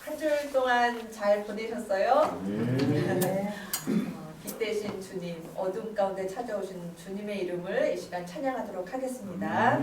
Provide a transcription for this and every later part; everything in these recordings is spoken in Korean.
한 주 동안 잘 보내셨어요? 네. 빛 대신 주님, 어둠 가운데 찾아오신 주님의 이름을 이 시간 찬양하도록 하겠습니다.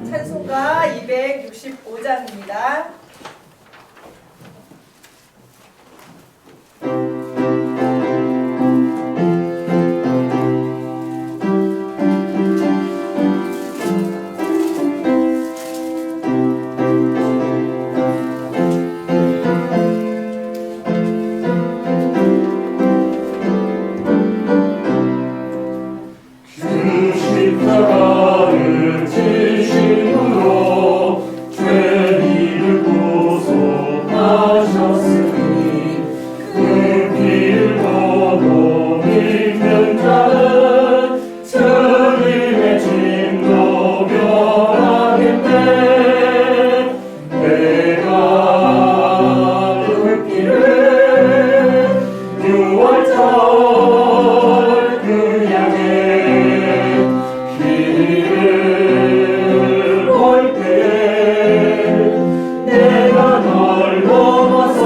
찬송가 265장입니다. 내가 널 넘어서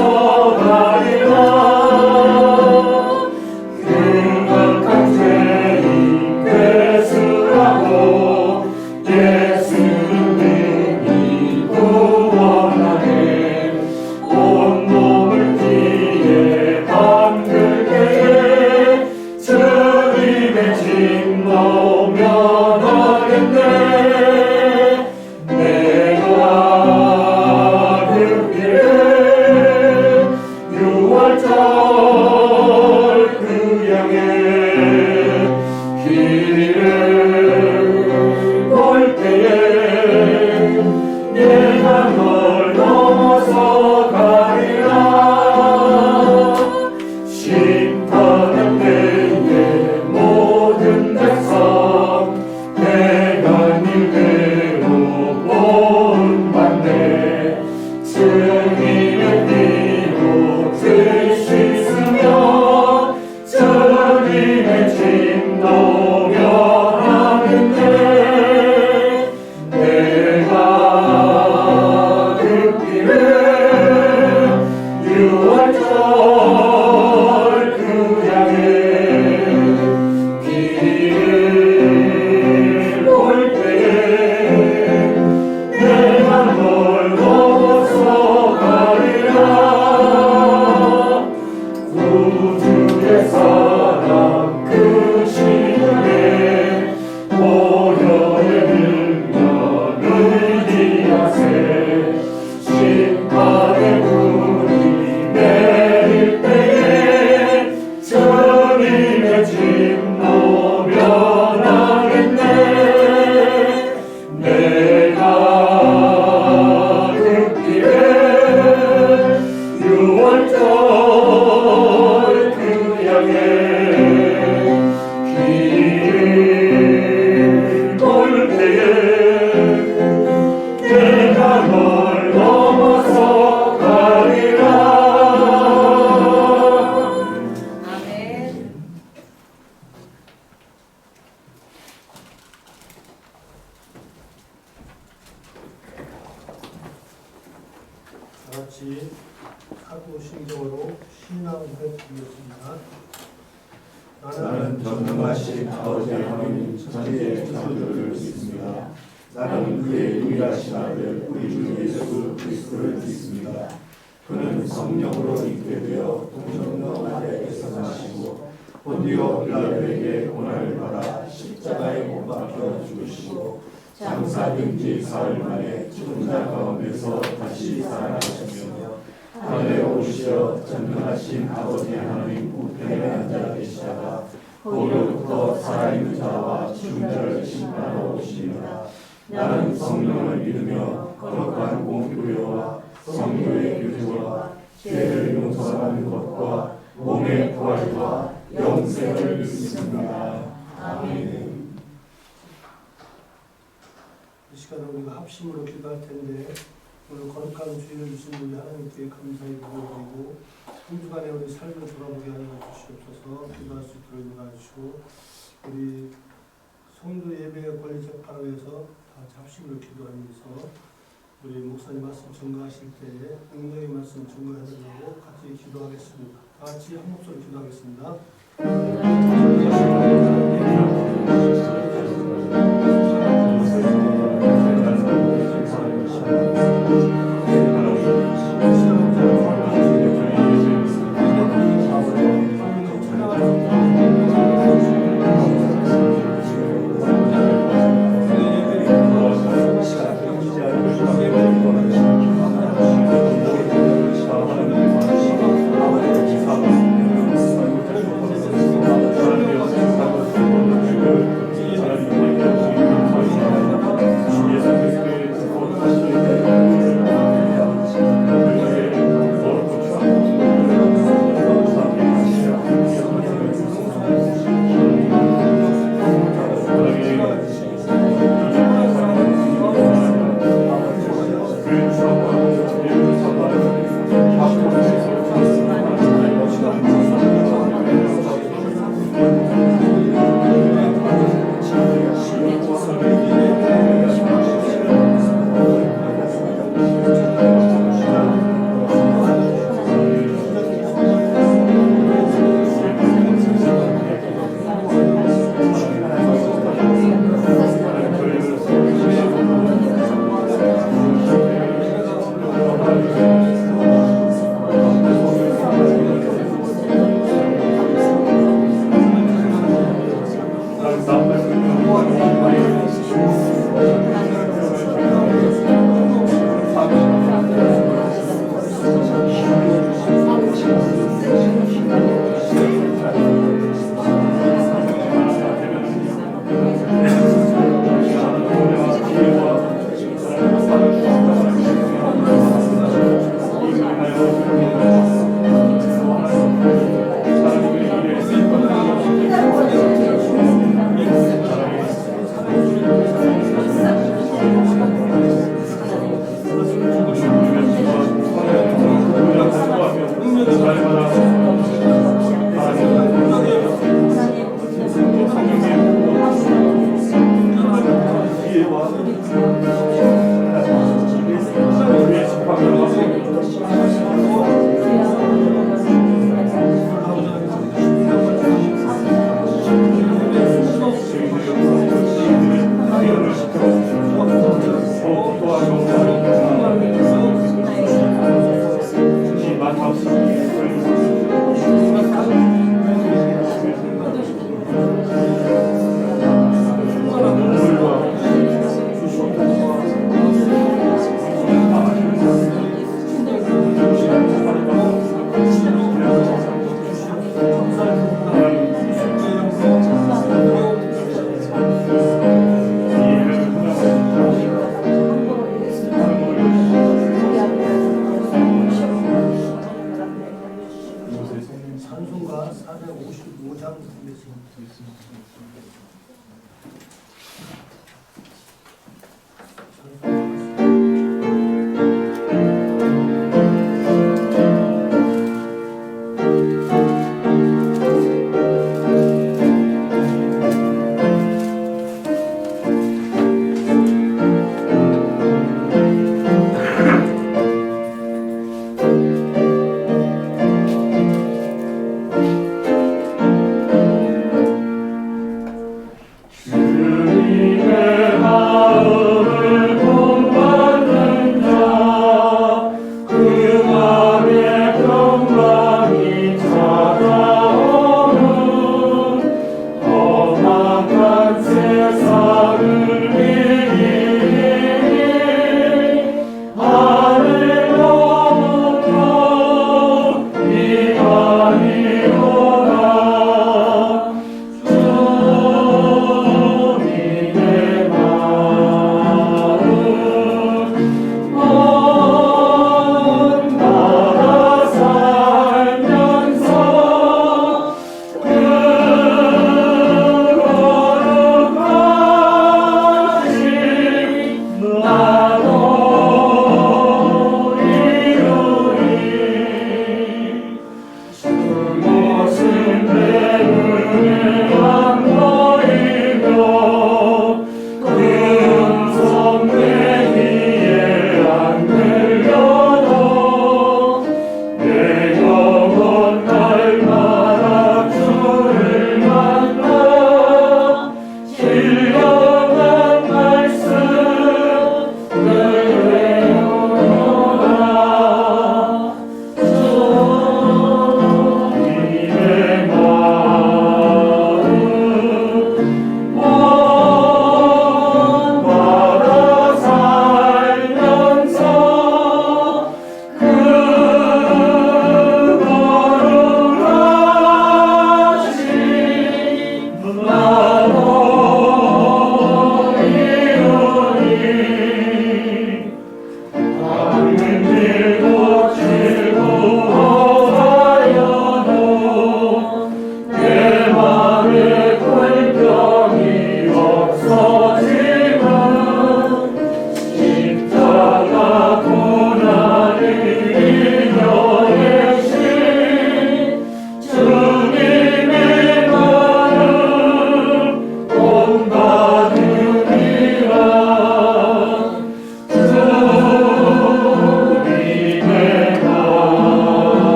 같이 사도신경으로 신앙을 드리겠습니다. 나는 전능하신 아버지 하나님 천지의 창조주를 믿습니다. 나는 그의 유일하신 아들 우리 주 예수 그리스도를 믿습니다. 그는 성령으로 잉태되어 동정녀 마리아에게서 나시고 본디오 빌라도에게 고난을 받아 십자가에 못 박혀 죽으시고 장사된 지 사흘 만에 죽은 자 가운데서 다시 살아나셨으며 하늘에 오르시어 전능하신 아버지 하나님 우편에 앉아 계시다가 거기로부터 살아있는 자와 죽은 자를 심판하러 오시니라. 나는 성령을 믿으며 거룩한 공교회와 성교의 교제와 죄를 용서하는 것과 몸의 부활과 영생을 믿습니다. 아멘. 이 시간에 우리가 합심으로 기도할 텐데 오늘 거룩한 주의를 주신 우리 하나님께 감사히 기도드리고 한 주간에 우리 삶을 돌아보게 하여 주시옵소서. 기도할 수 있도록 인도하시고 우리 성도 예배 권리 재판을 위해서 다 합심으로 기도하면서 우리 목사님 말씀 전가하실 때에 능력의 말씀 전가해달라고 같이 기도하겠습니다. 다 같이 한 목소리 기도하겠습니다.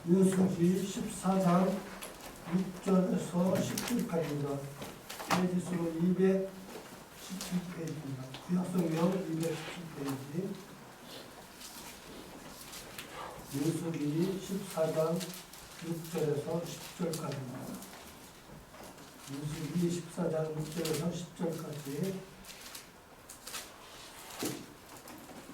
민수기 14장 6절에서 10절까지입니다. 페이지수로 217페이지입니다. 구약성경 217페이지. 민수기 14장 6절에서 10절까지입니다. 민수기 14장 6절에서 10절까지.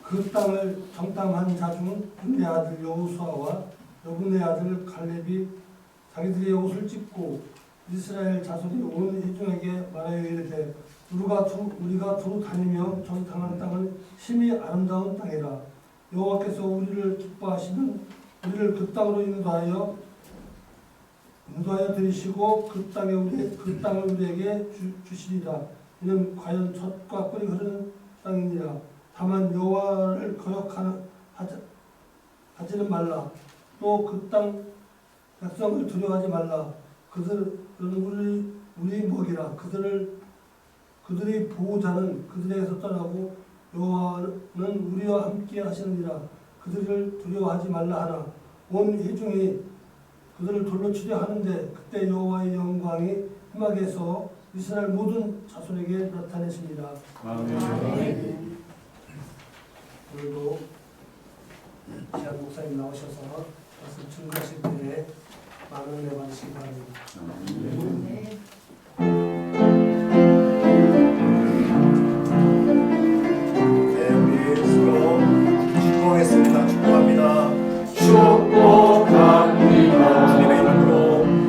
그 땅을 정탐한 자 중 분의 아들 여호수아와 여분의 아들 갈렙이 자기들의 옷을 찢고 이스라엘 자손이 온 회중에게 말하여 이르되 우리가 두루 다니며 정탐하는 땅은 심히 아름다운 땅이라. 여호와께서 우리를 기뻐하시면 우리를 그 땅으로 인도하여 들이시고 그 땅을 우리에게 주시리라. 이는 과연 젖과 꿀이 흐르는 땅이니라. 다만 여호와를 거역하지는 말라. 또 그 땅 백성을 두려워하지 말라. 그들은 우리 먹이라. 그들의 보호자는 그들에게서 떠나고 여호와는 우리와 함께 하시느니라. 그들을 두려워하지 말라 하나 온 회중이 그들을 돌로 치려 하는데 그때 여호와의 영광이 흠하게서 이스라엘 모든 자손에게 나타내십니다. 아멘. 오늘도 지한 목사님 나오셔서 말씀 증거하실 때에 많은 은혜 받으시기 바랍니다. 네. 우리 서로 축복하겠습니다. 축복합니다. 축복합니다.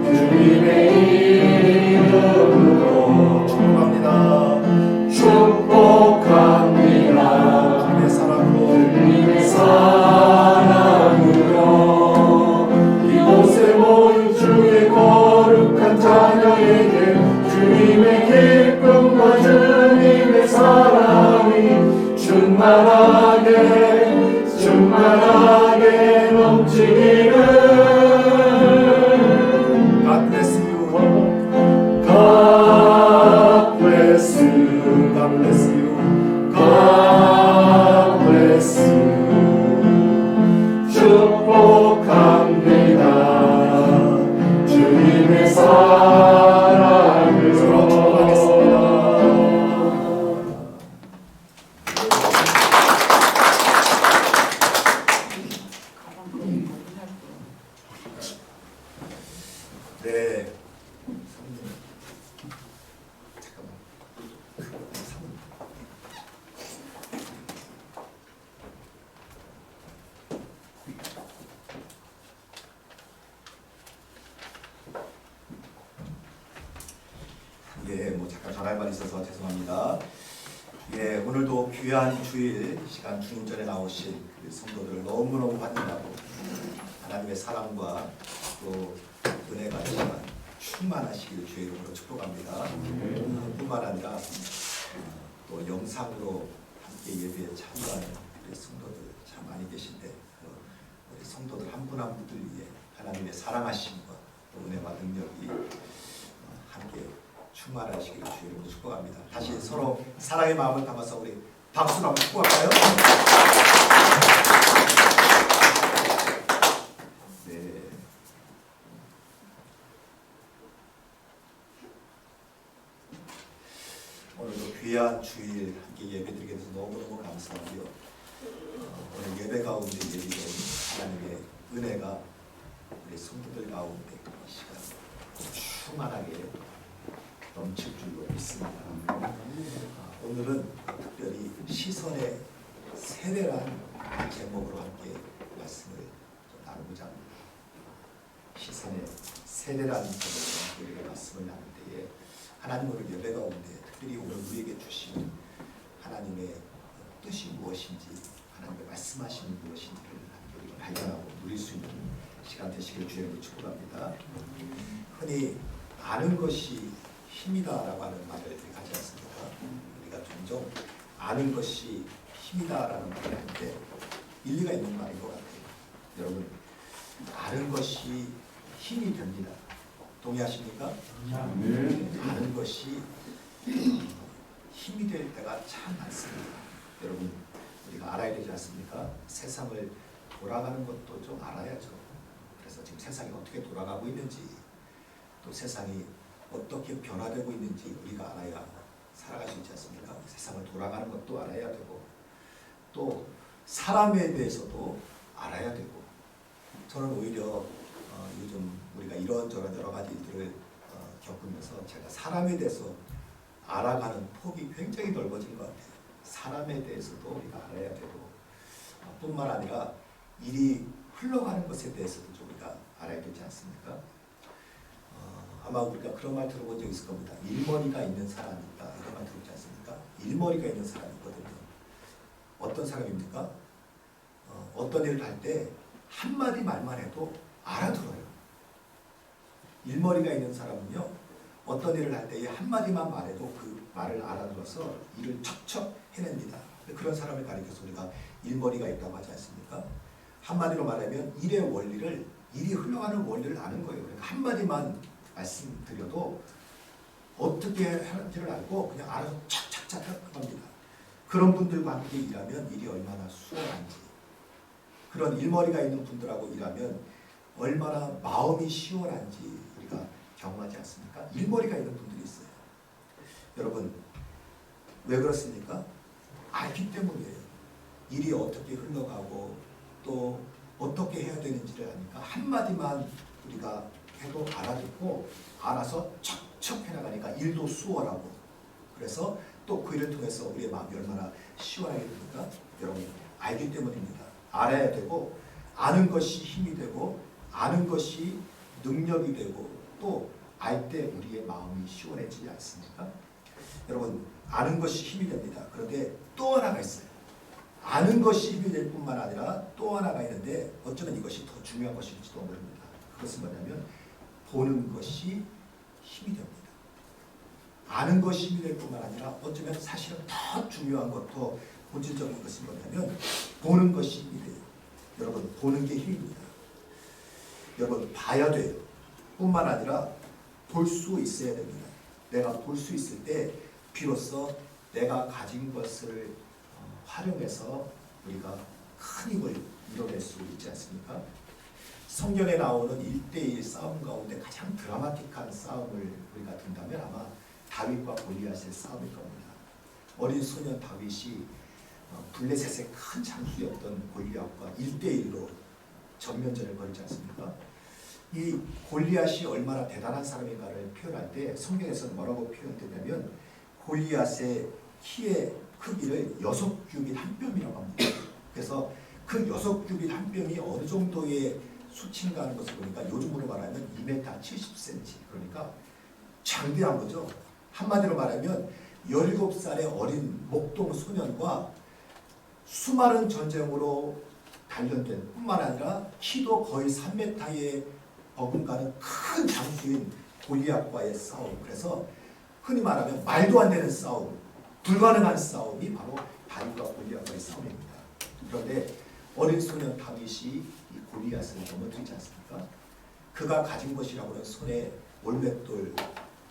주님의 이름으로 축복합니다. 축복합니다. 주님의 사랑으로 이곳에 모인 주의 거룩한 자녀에게 주님의 기쁨과 주님의 사랑이 충만하게 넘치기를. God bless you. God bless you. God bless you. God bless you. 축복합니다. 주님의 사랑을 서로 축복하겠습니다. 네. 잠깐만. 예, 뭐 잠깐 전할 말이 있어서 죄송합니다. 예, 오늘도 귀한 주일 시간 주님 전에 나오신 우리 성도들을 너무너무 환영하고 하나님의 사랑과 또 은혜가 이 시간 충만하시기를 주의 이름으로 축복합니다. 뿐만 아니라 또 영상으로 함께 예배에 참여하는 우리 성도들 참 많이 계신데 우리 성도들 한 분 한 분들 위해 하나님의 사랑하심과 또 은혜와 능력이 함께 충만하시기를 주의 이름으로 축복합니다. 다시 서로 사랑의 마음을 담아서 우리 박수로 한번 축복할까요? 네. 오늘도 귀한 주일 함께 예배드리게 돼서 너무너무 감사하고요. 오늘 예배 가운데 예비된 하나님의 은혜가 우리 성도들 가운데 이 시간 충만하게 넘칠 줄로 믿습니다. 오늘은 특별히 시선의 세대라는 제목으로 함께 말씀을 나누고자 합니다. 시선의 세대라는 제목으로 우리가 말씀을 나눌 때에 하나님 오늘 예배 가운데 특별히 오늘 우리에게 주신 하나님의 뜻이 무엇인지 하나님의 말씀하시는 무엇인지를 함께 우리가 발견하고 누릴 수 있는 시간 되시길 주님으로 축복합니다. 흔히 아는 것이 힘이다라고 하는 말을 하지 않습니까? 우리가 종종 아는 것이 힘이다라는 말을 할 때 일리가 있는 말인 것 같아요. 여러분, 아는 것이 힘이 됩니다. 동의하십니까? 네. 아는 것이 힘이 될 때가 참 많습니다. 여러분, 우리가 알아야 되지 않습니까? 세상을 돌아가는 것도 좀 알아야죠. 그래서 지금 세상이 어떻게 돌아가고 있는지, 또 세상이 어떻게 변화되고 있는지 우리가 알아야 살아갈 수 있지 않습니까? 세상을 돌아가는 것도 알아야 되고 또 사람에 대해서도 알아야 되고. 저는 오히려 요즘 우리가 이런저런 여러 가지 일들을 겪으면서 제가 사람에 대해서 알아가는 폭이 굉장히 넓어진 것 같아요. 사람에 대해서도 우리가 알아야 되고 뿐만 아니라 일이 흘러가는 것에 대해서도 좀 우리가 알아야 되지 않습니까? 아마 우리가 그런 말 들어본 적 있을 겁니다. 일머리가 있는 사람이 있다. 이런 말 들어보지 않습니까? 일머리가 있는 사람이 있거든요. 어떤 사람입니까? 어떤 일을 할 때 한마디 말만 해도 알아들어요. 일머리가 있는 사람은요, 어떤 일을 할 때 한마디만 말해도 그 말을 알아들어서 일을 척척 해냅니다. 그런 사람을 가리켜서 우리가 일머리가 있다고 하지 않습니까? 한마디로 말하면 일의 원리를, 일이 흘러가는 원리를 아는 거예요. 그러니까 한마디만 말씀드려도 어떻게 하는지를 알고 그냥 알아서 착착착 합니다. 그런 분들과 함께 일하면 일이 얼마나 수월한지, 그런 일머리가 있는 분들하고 일하면 얼마나 마음이 시원한지 우리가 경험하지 않습니까? 일머리가 있는 분들이 있어요. 여러분, 왜 그렇습니까? 알기 때문이에요. 일이 어떻게 흘러가고 또 어떻게 해야 되는지를 아니까 한마디만 우리가 해도 알아듣고 알아서 척척 해나가니까 일도 수월하고, 그래서 또 그 일을 통해서 우리의 마음이 얼마나 시원하게 됩니까? 여러분, 알기 때문입니다. 알아야 되고, 아는 것이 힘이 되고, 아는 것이 능력이 되고, 또 알 때 우리의 마음이 시원해지지 않습니까? 여러분, 아는 것이 힘이 됩니다. 그런데 또 하나가 있어요. 아는 것이 힘이 될 뿐만 아니라 또 하나가 있는데 어쩌면 이것이 더 중요한 것일지도 모릅니다. 그것은 뭐냐면 보는 것이 힘이 됩니다. 아는 것이 힘이 될 뿐만 아니라 어쩌면 사실은 더 중요한 것, 더 본질적인 것은 뭐냐면 보는 것이 힘이 돼요. 여러분, 보는 게 힘입니다. 여러분, 봐야 돼요. 뿐만 아니라 볼 수 있어야 됩니다. 내가 볼 수 있을 때 비로소 내가 가진 것을 활용해서 우리가 큰 힘을 이뤄낼 수 있지 않습니까? 성경에 나오는 1대1 싸움 가운데 가장 드라마틱한 싸움을 우리가 든다면 아마 다윗과 골리앗의 싸움일 겁니다. 어린 소년 다윗이 블레셋의 큰 장수였던 골리앗과 1대1로 전면전을 벌이지 않습니까? 이 골리앗이 얼마나 대단한 사람인가를 표현할 때 성경에서는 뭐라고 표현되냐면 골리앗의 키의 크기를 6규빗 한 뼘이라고 합니다. 그래서 그 6규빗 한 뼘이 어느 정도의 수치인가 하는 것을 보니까 요즘으로 말하면 2m 70cm, 그러니까 장대한 거죠. 한마디로 말하면 17살의 어린 목동 소년과 수많은 전쟁으로 단련된 뿐만 아니라 키도 거의 3m에 버금가는 큰 장수인 골리앗과의 싸움, 그래서 흔히 말하면 말도 안 되는 싸움, 불가능한 싸움이 바로 다윗과 골리앗과의 싸움입니다. 그런데 어린 소년 다윗이 이 골리앗을 넘어뜨리지 않습니까? 그가 가진 것이라고는 손에 올맷돌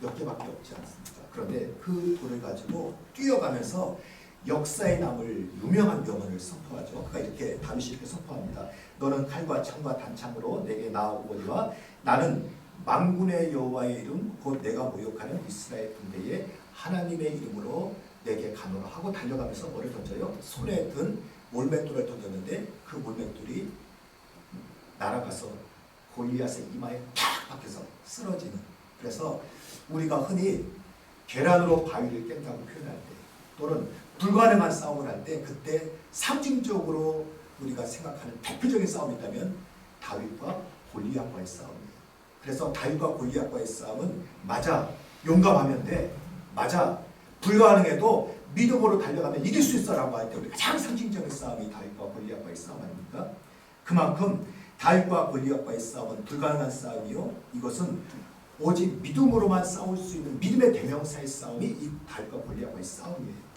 몇 개밖에 없지 않습니까? 그런데 그 돌을 가지고 뛰어가면서 역사에 남을 유명한 명언을 선포하죠. 그가 이렇게 다윗이 이렇게 선포합니다. 너는 칼과 창과 단창으로 내게 나아오거니와 나는 만군의 여호와의 이름 곧 내가 모욕하는 이스라엘 군대의 하나님의 이름으로 내게 가노라 하고 달려가면서 뭐를 던져요? 손에 든 몰맷돌을 던졌는데 그 몰맷돌이 날아가서 골리앗의 이마에 탁 박혀서 쓰러지는, 그래서 우리가 흔히 계란으로 바위를 깬다고 표현할 때 또는 불가능한 싸움을 할 때 그때 상징적으로 우리가 생각하는 대표적인 싸움이 있다면 다윗과 골리앗과의 싸움이에요. 그래서 다윗과 골리앗과의 싸움은 맞아 용감하면 돼, 맞아 불가능해도 믿음으로 달려가면 이길 수 있어라고 할 때 우리 가장 상징적인 싸움이 다윗과 골리앗과의 싸움 아닙니까? 그만큼 다윗과 골리앗과의 싸움은 불가능한 싸움이요, 이것은 오직 믿음으로만 싸울 수 있는 믿음의 대명사의 싸움이 이 다윗과 골리앗과의 싸움이에요.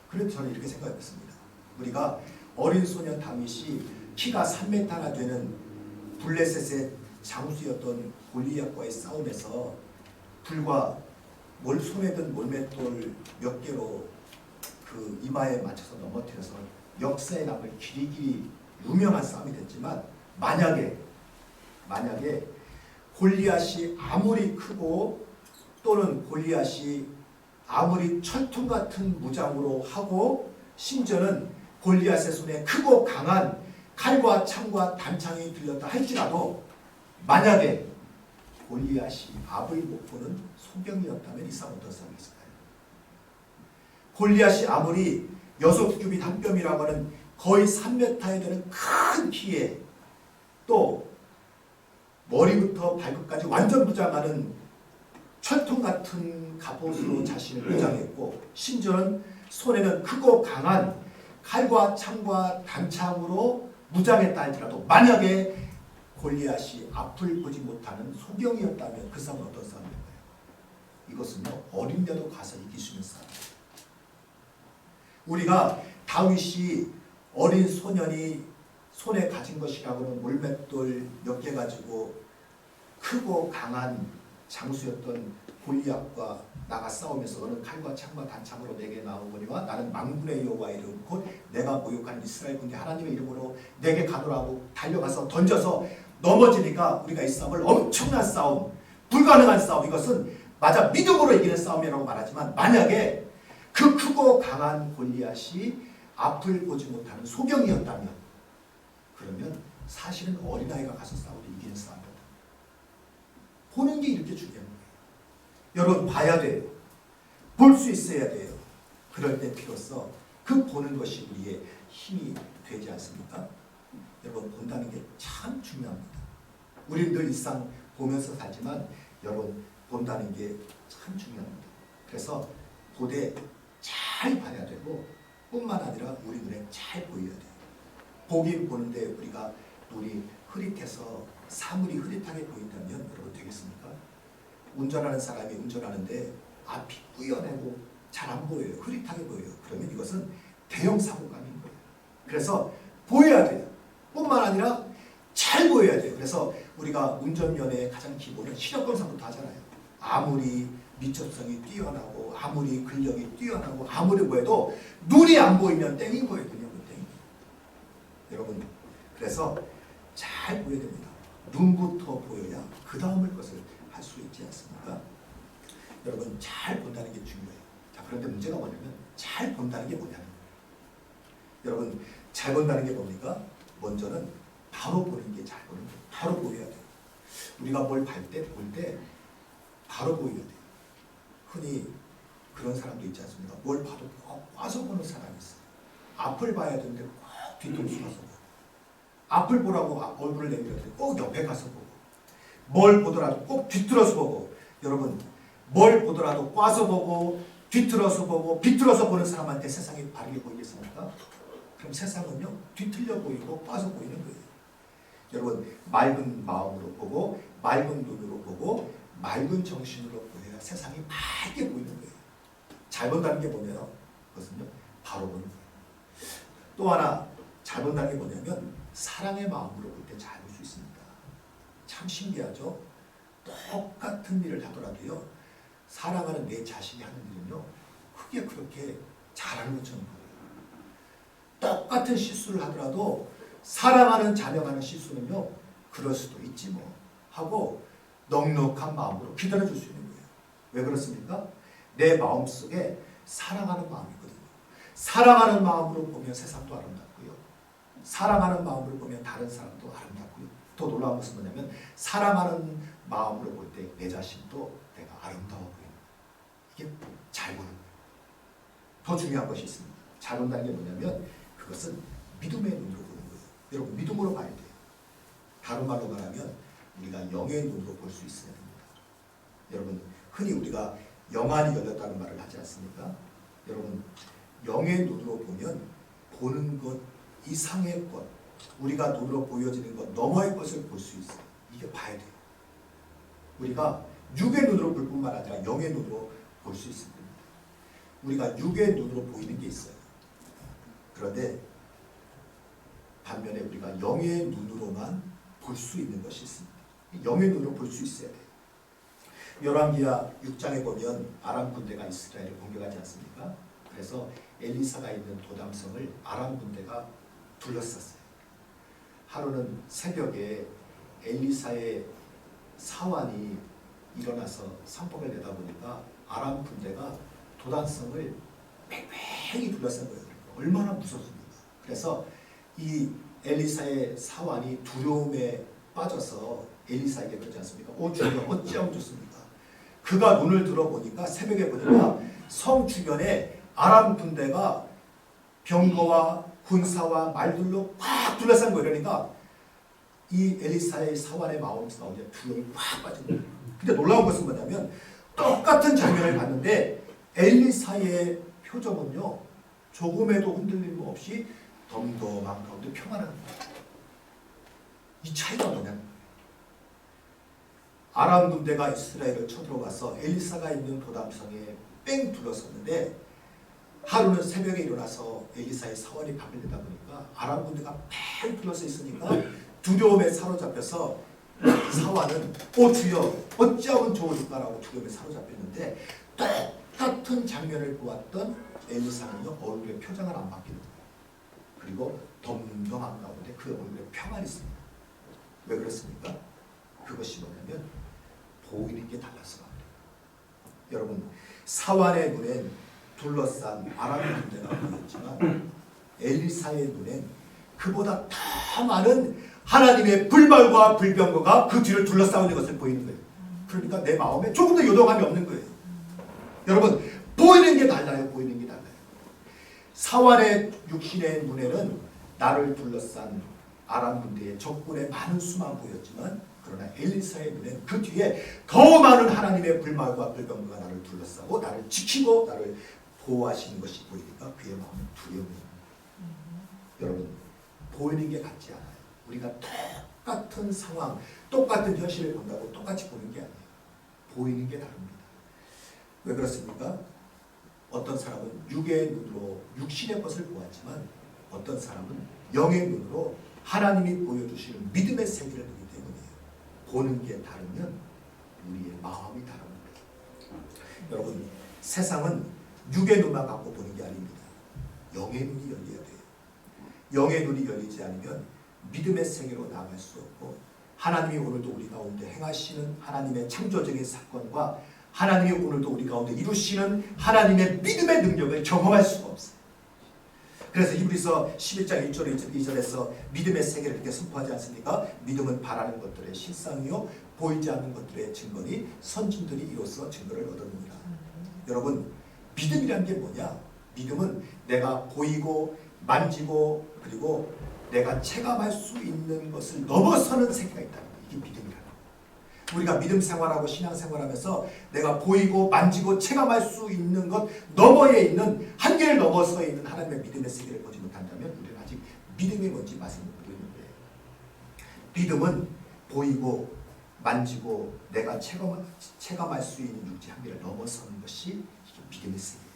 그래서 저는 이렇게 생각했습니다. 우리가 어린 소년 다윗이 키가 3m나 되는 블레셋의 장수였던 골리앗과의 싸움에서 불과 손에 든 몰맷돌 몇 개로 그 이마에 맞춰서 넘어뜨려서 역사에 남을 길이길이 유명한 싸움이 됐지만, 만약에 골리앗이 아무리 크고 또는 골리앗이 아무리 철통 같은 무장으로 하고 심지어는 골리앗의 손에 크고 강한 칼과 창과 단창이 들렸다 할지라도 만약에 골리앗이 앞을 못 보는 소경이었다면 이 싸움 어떤 싸움이었을까요? 골리앗이 아무리 6규빗 한 뼘이라고 하는 거의 3m에 되는 큰 키에 또 머리부터 발끝까지 완전 무장하는 철통 같은 갑옷으로 자신을 무장했고 심지어는 손에는 크고 강한 칼과 창과 단창으로 무장했다 할지라도 만약에 골리앗이 앞을 보지 못하는 소경이었다면 그 싸움은 어떤 싸움인가요? 이것은요, 어린데도 가서 이길 수 있는 싸움이에요. 우리가 다윗이 어린 소년이 손에 가진 것이라고는 물맷돌 몇 개 가지고 크고 강한 장수였던 골리앗과 나가 싸우면서 너는 칼과 창과 단창으로 내게 나오거니와 나는 만군의 여호와의 이름 곧 내가 모욕하는 이스라엘 군대 하나님의 이름으로 내게 가노라고 달려가서 던져서 넘어지니까 우리가 이 싸움을 엄청난 싸움, 불가능한 싸움, 이것은 맞아 믿음으로 이기는 싸움이라고 말하지만 만약에 그 크고 강한 골리앗이 앞을 보지 못하는 소경이었다면 그러면 사실은 어린아이가 가서 싸워도 이기는 싸움이었다. 보는 게 이렇게 중요한 거예요. 여러분 봐야 돼요. 볼 수 있어야 돼요. 그럴 때 비로소 그 보는 것이 우리의 힘이 되지 않습니까? 여러분 본다는 게 참 중요합니다. 우리는 늘 일상 보면서 살지만 여러분 본다는 게 참 중요합니다. 그래서 보되 잘 봐야 되고 뿐만 아니라 우리 눈에 잘 보여야 돼요. 보긴 보는데 우리가 눈이 흐릿해서 사물이 흐릿하게 보인다면 여러분 되겠습니까? 운전하는 사람이 운전하는데 앞이 뿌연하고 잘 안 보여요. 흐릿하게 보여요. 그러면 이것은 대형 사고감인 거예요. 그래서 보여야 돼요. 뿐만 아니라 잘 보여야 돼요. 그래서 우리가 운전면허의 가장 기본은 시력검사부터 하잖아요. 아무리 미접성이 뛰어나고 아무리 근력이 뛰어나고 아무리 뭐해도 눈이 안 보이면 땡인 거예요. 눈이 안 보이면 땡인 거예요. 여러분 그래서 잘 보여야 됩니다. 눈부터 보여야 그 다음을 것을 할 수 있지 않습니까? 여러분 잘 본다는 게 중요해요. 자, 그런데 문제가 뭐냐면 잘 본다는 게 뭐냐는 거예요. 여러분 잘 본다는 게 뭡니까? 먼저는 바로 보는 게 잘 보는 거예요. 바로 보여야 돼요. 우리가 뭘 볼 때 바로 보여야 돼요. 흔히 그런 사람도 있지 않습니까? 뭘 봐도 꽈서 보는 사람이 있어요. 앞을 봐야 되는데 꼭 뒤통수 가서 보고 앞을 보라고 얼굴을 내밀었는데 꼭 옆에 가서 보고 뭘 보더라도 꼭 뒤틀어서 보고 여러분 뭘 보더라도 꽈서 보고 뒤틀어서 보고 비틀어서 보는 사람한테 세상이 바르게 보이겠습니까? 그럼 세상은요 뒤틀려 보이고 꽈서 보이는 거예요. 여러분 맑은 마음으로 보고 맑은 눈으로 보고 맑은 정신으로 보여야 세상이 맑게 보이는 거예요. 잘 본다는 게 뭐냐면 그것은요 바로 보는 거예요. 또 하나 잘 본다는 게 뭐냐면 사랑의 마음으로 볼 때 잘 볼 수 있습니다. 참 신기하죠? 똑같은 일을 하더라도요 사랑하는 내 자신이 하는 일은요 크게 그렇게 잘하는 것처럼 보여요. 똑같은 실수를 하더라도 사랑하는 자녀가 하는 실수는요 그럴 수도 있지 뭐 하고 넉넉한 마음으로 기다려줄 수 있는 거예요. 왜 그렇습니까? 내 마음속에 사랑하는 마음이거든요. 사랑하는 마음으로 보면 세상도 아름답고요. 사랑하는 마음으로 보면 다른 사람도 아름답고요. 더 놀라운 것은 뭐냐면 사랑하는 마음으로 볼 때 내 자신도 내가 아름다워 보이는 거예요. 이게 잘 보는 거예요. 더 중요한 것이 있습니다. 잘 본다는 게 뭐냐면 그것은 믿음의 눈으로 보는 거예요. 여러분 믿음으로 봐야 돼요. 다른 말로 말하면 우리가 영의 눈으로 볼 수 있어야 됩니다. 여러분 흔히 우리가 영안이 열렸다는 말을 하지 않습니까? 여러분 영의 눈으로 보면 보는 것 이상의 것 우리가 눈으로 보여지는 것 너머의 것을 볼 수 있어요. 이게 봐야 돼요. 우리가 육의 눈으로 볼 뿐만 아니라 영의 눈으로 볼 수 있습니다. 우리가 육의 눈으로 보이는 게 있어요. 그런데 반면에 우리가 영의 눈으로만 볼 수 있는 것이 있습니다. 영의 눈으로 볼 수 있어야 돼요. 열왕기하 6장에 보면 아람 군대가 이스라엘을 공격하지 않습니까? 그래서 엘리사가 있는 도담성을 아람 군대가 둘러쌌어요. 하루는 새벽에 엘리사의 사환이 일어나서 선봉을 내다보니까 아람 군대가 도담성을 뺑뺑이 둘러싼 거예요. 얼마나 무섭습니까? 그래서 이 엘리사의 사환이 두려움에 빠져서 엘리사에게 그러지 않습니까? 오 주여 어찌하면 좋습니까? 그가 눈을 들어보니까 새벽에 보니까 성 주변에 아람 군대가 병거와 군사와 말들로 꽉 둘러싼 거예요. 그러니까 이 엘리사의 사환의 마음에서 나오는 두려움이 팍 빠진 거예요. 근데 놀라운 것은 뭐냐면 똑같은 장면을 봤는데 엘리사의 표정은요 조금에도 흔들림 없이 덤덤한 가운데 평안한 거예요. 이 차이가 뭐냐면 아람 군대가 이스라엘을 쳐들어와서 엘리사가 있는 도담성에 뺑 둘러섰는데 하루는 새벽에 일어나서 엘리사의 사원이 밤을 내다 보니까 아람 군대가 뺑 둘러서 있으니까 두려움에 사로잡혀서 사원은 주여 어찌하면 좋을까라고 두려움에 사로잡혔는데 똑같은 장면을 보았던 엘리사는요 얼굴의 표정을 안 바뀌는 거예요. 그리고 덤덤한 가운데 그 얼굴에 평안이 있습니다. 왜 그렇습니까? 그것이 뭐냐면 보이는 게 달라서 그래요. 여러분 사완의 눈엔 둘러싼 아람 군대가 보였지만 엘리사의 눈엔 그보다 더 많은 하나님의 불말과 불병거가 그 뒤를 둘러싸고 있는 것을 보이는 거예요. 그러니까 내 마음에 조금 더 요동함이 없는 거예요. 여러분 보이는 게 달라요. 보이는 게 달라요. 사완의 육신의 눈에는 나를 둘러싼 아람 군대의 적군의 많은 수만 보였지만 그러나 엘리사의 눈엔 그 뒤에 더 많은 하나님의 불말과 불병거가 나를 둘러싸고 나를 지키고 나를 보호하시는 것이 보이니까 그의 마음은 두려움이에요. 여러분 보이는 게 같지 않아요. 우리가 똑같은 상황, 똑같은 현실을 본다고 똑같이 보는 게 아니에요. 보이는 게 다릅니다. 왜 그렇습니까? 어떤 사람은 육의 눈으로 육신의 것을 보았지만 어떤 사람은 영의 눈으로 하나님이 보여주시는 믿음의 세계를 보기 때문이에요. 보는 게 다르면 우리의 마음이 다른 거예요. 여러분 세상은 육의 눈만 갖고 보는 게 아닙니다. 영의 눈이 열려야 돼요. 영의 눈이 열리지 않으면 믿음의 세계로 나아갈 수 없고 하나님이 오늘도 우리 가운데 행하시는 하나님의 창조적인 사건과 하나님이 오늘도 우리 가운데 이루시는 하나님의 믿음의 능력을 경험할 수가 없어요. 그래서 히브리서 11장 1절 2절에서 믿음의 세계를 이렇게 선포하지 않습니까? 믿음은 바라는 것들의 실상이요 보이지 않는 것들의 증거니 선진들이 이로써 증거를 얻었느니라. 여러분 믿음이란 게 뭐냐? 믿음은 내가 보이고 만지고 그리고 내가 체감할 수 있는 것을 넘어서는 세계가 있다는 거예요. 이게 믿음이라는 거예요. 우리가 믿음 생활하고 신앙 생활하면서 내가 보이고 만지고 체감할 수 있는 것 너머에 있는 한계를 넘어서 있는 하나님의 믿음의 세계를 보지 못한다면 우리는 아직 믿음이 뭔지 맛을 못 보고 있는 거예요. 믿음은 보이고 만지고 내가 체감할 수 있는 육체 한계를 넘어서는 것이 이게 믿음의 세계예요.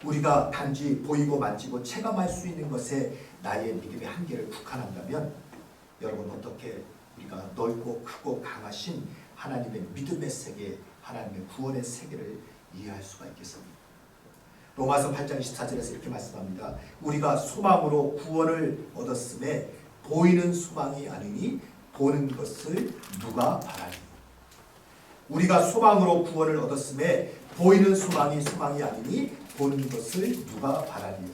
우리가 단지 보이고 만지고 체감할 수 있는 것에 나의 믿음의 한계를 국한한다면 여러분 어떻게 우리가 넓고 크고 강하신 하나님의 믿음의 세계, 하나님의 구원의 세계를 이해할 수가 있겠습니까? 로마서 8장 24절에서 이렇게 말씀합니다. 우리가 소망으로 구원을 얻었음에 보이는 소망이 아니니 보는 것을 누가 바라니. 우리가 소망으로 구원을 얻었음에 보이는 소망이 아니니 보는 것을 누가 바라니.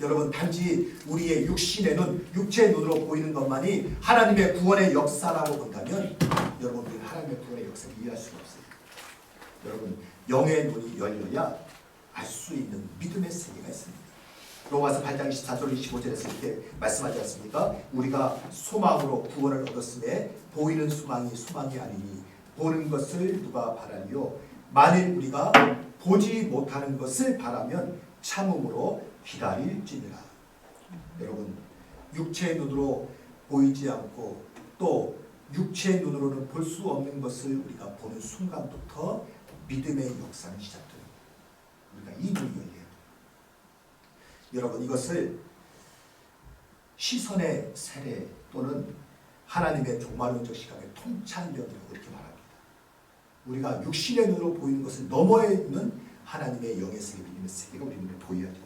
여러분 단지 우리의 육신의 눈, 육체의 눈으로 보이는 것만이 하나님의 구원의 역사라고 본다면 여러분 우리는 하나님의 구원의 역사를 이해할 수가 없어요. 여러분 영의 눈이 열려야 알 수 있는 믿음의 세계가 있습니다. 로마서 8장 24절 25절에서 이렇게 말씀하지 않습니까? 우리가 소망으로 구원을 얻었음에 보이는 소망이 아니니 보는 것을 누가 바라리요. 만일 우리가 보지 못하는 것을 바라면 참음으로 기다릴지니라. 여러분 육체의 눈으로 보이지 않고 또 육체의 눈으로는 볼 수 없는 것을 우리가 보는 순간부터 믿음의 역사는 시작됩니다. 우리가 이 눈이 열려야 돼요. 여러분 이것을 시선의 세례 또는 하나님의 종말론적 시각의 통찰력이라고 이렇게 말합니다. 우리가 육신의 눈으로 보이는 것을 너머에 있는 하나님의 영의 세계, 믿음의 세계가 우리 눈에 보여야 돼요.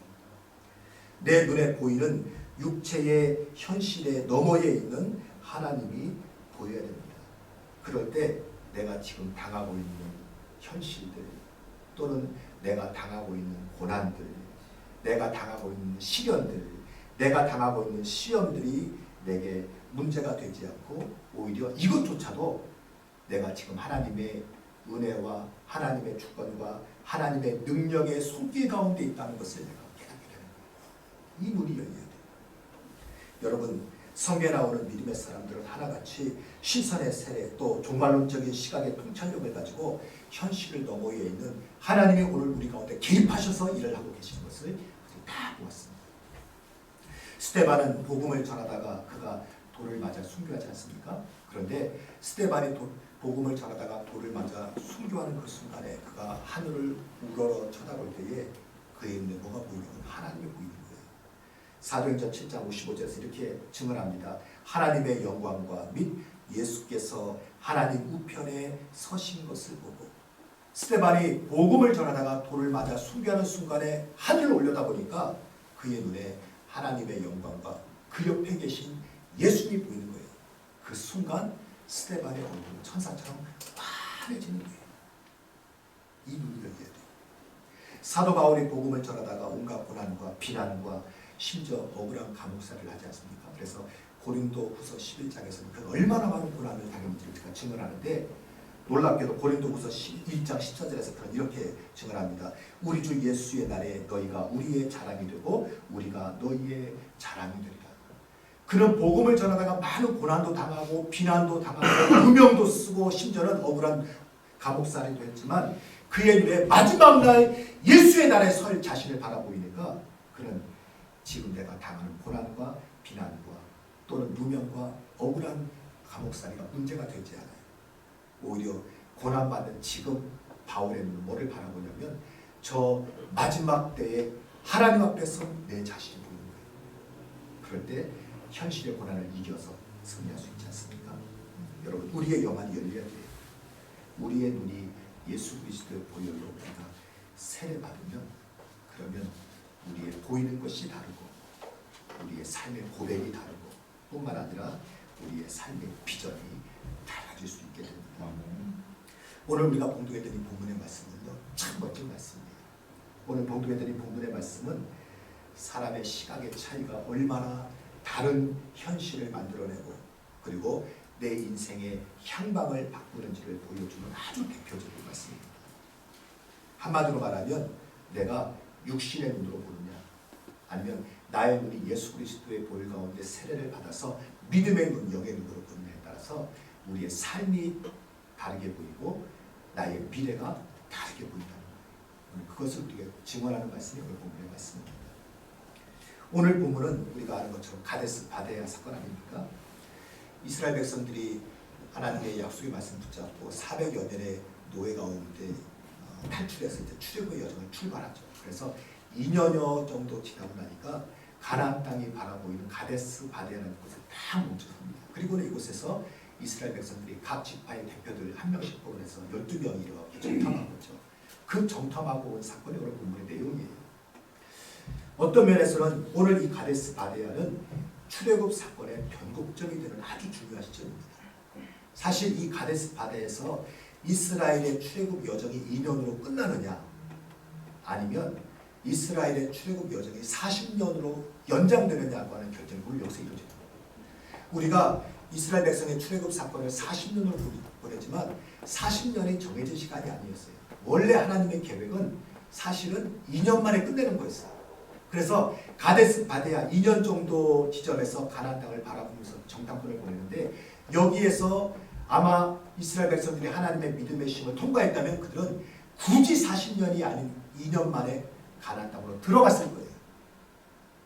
내 눈에 보이는 육체의 현실의 너머에 있는 하나님이 보여야 됩니다. 그럴 때 내가 지금 당하고 있는 현실들 또는 내가 당하고 있는 고난들, 내가 당하고 있는 시련들, 내가 당하고 있는 시험들이 내게 문제가 되지 않고 오히려 이것조차도 내가 지금 하나님의 은혜와 하나님의 주권과 하나님의 능력의 손길 가운데 있다는 것을 내가 깨닫게 되는 거예요. 이 눈이 열려야 돼요. 여러분 성경에 나오는 믿음의 사람들은 하나같이 시선의 세례 또 종말론적인 시각의 통찰력을 가지고 현실을 너머에 있는 하나님이 오늘 우리 가운데 개입하셔서 일을 하고 계시는 것을 다 보았습니다. 스데반은 복음을 전하다가 그가 돌을 맞아 순교하지 않습니까? 그런데 스데반이 복음을 전하다가 돌을 맞아 순교하는 그 순간에 그가 하늘을 우러러 쳐다볼 때에 그의 눈에 뭐가 보이냐면 하나님이 보이는 거예요. 사도행전 7장 55절에서 이렇게 증언합니다. 하나님의 영광과 및 예수께서 하나님 우편에 서신 것을 보고 스데반이 복음을 전하다가 돌을 맞아 순교하는 순간에 하늘을 올려다보니까 그의 눈에 하나님의 영광과 그 옆에 계신 예수님이 보이는 거예요. 그 순간 스데반의 얼굴은 천사처럼 환해지는 거예요. 이 눈이 열려야 돼요. 사도 바울이 복음을 전하다가 온갖 고난과 비난과 심지어 억울한 감옥살이를 하지 않습니까? 그래서 고린도 후서 11장에서는 그 얼마나 많은 고난을 당했는지를 제가 증언하는데 놀랍게도 고린도 후서 1장 14절에서 그는 이렇게 증언합니다. 우리 주 예수의 날에 너희가 우리의 자랑이 되고 우리가 너희의 자랑이 되리라. 그는 복음을 전하다가 많은 고난도 당하고 비난도 당하고 누명도 쓰고 심지어는 억울한 감옥살이도 했지만 그의 눈에 마지막 날 예수의 날에 설 자신을 바라보이니까 그는 지금 내가 당하는 고난과 비난과 또는 누명과 억울한 감옥살이가 문제가 되지 않아요. 오히려 고난받는 지금 바울의 눈은 뭐를 바라보냐면 저 마지막 때에 하나님 앞에서 내 자신이 보이는 거예요. 그럴 때 현실의 고난을 이겨서 승리할 수 있지 않습니까? 여러분 우리의 영안이 열려야 돼요. 우리의 눈이 예수 그리스도의 보혈로 우리가 세례받으면 그러면 우리의 보이는 것이 다르고 우리의 삶의 고백이 다르고 뿐만 아니라 우리의 삶의 비전이 달라질 수 있게 됩니다. 오늘 우리가 봉독해 드린 본문의 말씀은요 참 멋진 말씀이에요. 오늘 봉독해 드린 본문의 말씀은 사람의 시각의 차이가 얼마나 다른 현실을 만들어내고 그리고 내 인생의 향방을 바꾸는지를 보여주는 아주 대표적인 말씀입니다. 한마디로 말하면 내가 육신의 눈으로 보느냐 아니면 나의 눈이 예수 그리스도의 보혈 가운데 세례를 받아서 믿음의 눈, 영의 눈으로 보느냐에 따라서 우리의 삶이 다르게 보이고 나의 미래가 다르게 보인다는 거예요. 그것을 우리가 증언하는 말씀이 오늘 본문의 말씀입니다. 오늘 본문은 우리가 아는 것처럼 가데스 바네아 사건 아닙니까? 이스라엘 백성들이 하나님의 약속의 말씀 붙잡고 400여 년의 노예 가운데 탈출해서 이제 출애굽의 여정을 출발하죠. 그래서 2년여 정도 지나고 나니까 가나안 땅이 바라보이는 가데스 바네아라는 곳에 다 멈춰섭니다. 그리고는 이곳에서 이스라엘 백성들이 각 지파의 대표들 한 명씩 뽑아내서 12명이 이렇게 정탐한 거죠. 그 정탐하고 온 사건이 오늘 본문의 내용이에요. 어떤 면에서는 오늘 이 가데스 바네아는 출애굽 사건의 변곡점이 되는 아주 중요한 시점입니다. 사실 이 가데스 바네아에서 이스라엘의 출애굽 여정이 2년으로 끝나느냐 아니면 이스라엘의 출애굽 여정이 40년으로 연장되느냐고 하는 결정이 오늘 여기서 이루어집니다. 우리가 이스라엘 백성의 출애굽 사건을 40년으로 보내지만 40년이 정해진 시간이 아니었어요. 원래 하나님의 계획은 사실은 2년 만에 끝내는 거였어요. 그래서 가데스 바네아 2년 정도 지점에서 가나안 땅을 바라보면서 정탐꾼을 보내는데 여기에서 아마 이스라엘 백성들이 하나님의 믿음의 시험을 통과했다면 그들은 굳이 40년이 아닌 2년 만에 가나안 땅으로 들어갔을 거예요.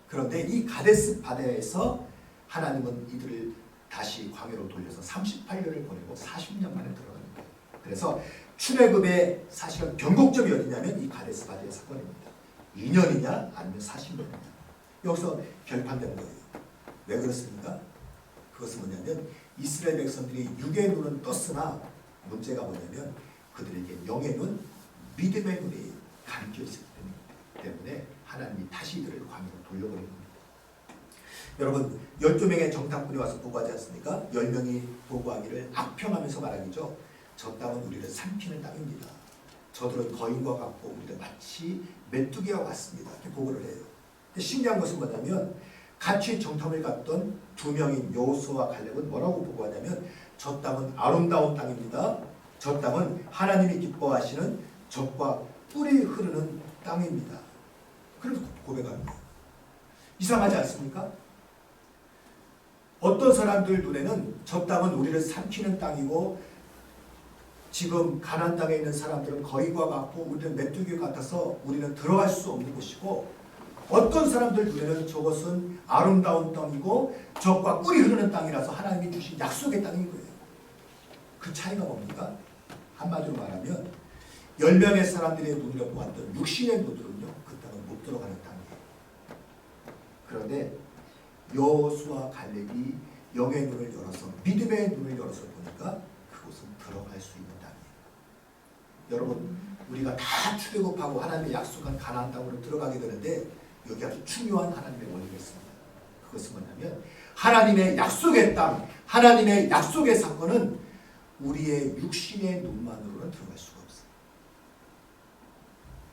그런데 이 가데스 바네아에서 하나님은 이들을 다시 광야로 돌려서 38년을 보내고 40년 만에 들어가는 거예요. 그래서 출애굽의 사실은 변곡점이 어디냐면 이 가데스 바네아 사건입니다. 2년이냐 아니면 40년이냐 여기서 결판되는 거예요. 왜 그렇습니까? 그것은 뭐냐면 이스라엘 백성들이 육의 눈은 떴으나 문제가 뭐냐면 그들에게 영의 눈, 믿음의 눈이 감겨 있었기 때문에 하나님이 다시 이들을 광야로 돌려버리는 겁니다. 여러분 12명의 정탐꾼이 와서 보고하지 않습니까? 10명이 보고하기를 악평하면서 말하기죠. 저 땅은 우리를 삼키는 땅입니다. 저들은 거인과 같고 우리가 마치 메뚜기와 같습니다. 이렇게 보고를 해요. 근데 신기한 것은 뭐냐면 같이 정탐을 갔던 두 명인 여호수아와 갈렙은 뭐라고 보고하냐면 저 땅은 아름다운 땅입니다. 저 땅은 하나님이 기뻐하시는 젖과 꿀이 흐르는 땅입니다. 그래서 고백합니다. 이상하지 않습니까? 어떤 사람들 눈에는 저 땅은 우리를 삼키는 땅이고 지금 가나안 땅에 있는 사람들은 거의와 같고 우리는 메뚜기 같아서 우리는 들어갈 수 없는 곳이고 어떤 사람들 눈에는 저것은 아름다운 땅이고 적과 꿀이 흐르는 땅이라서 하나님이 주신 약속의 땅인 거예요. 그 차이가 뭡니까? 한마디로 말하면 10명의 사람들의 눈으로 보았던 육신의 눈으로는요 그 땅은 못 들어가는 땅이에요. 그런데 여호수아 갈렙이 영의 눈을 열어서 믿음의 눈을 열어서 보니까 그곳은 들어갈 수 있는 땅이에요. 여러분 우리가 다 출애굽하고 하나님의 약속한 가나안 땅으로 들어가게 되는데 여기 아주 중요한 하나님의 원리가 있습니다. 그것은 뭐냐면 하나님의 약속의 땅, 하나님의 약속의 사건은 우리의 육신의 눈만으로는 들어갈 수가 없어요.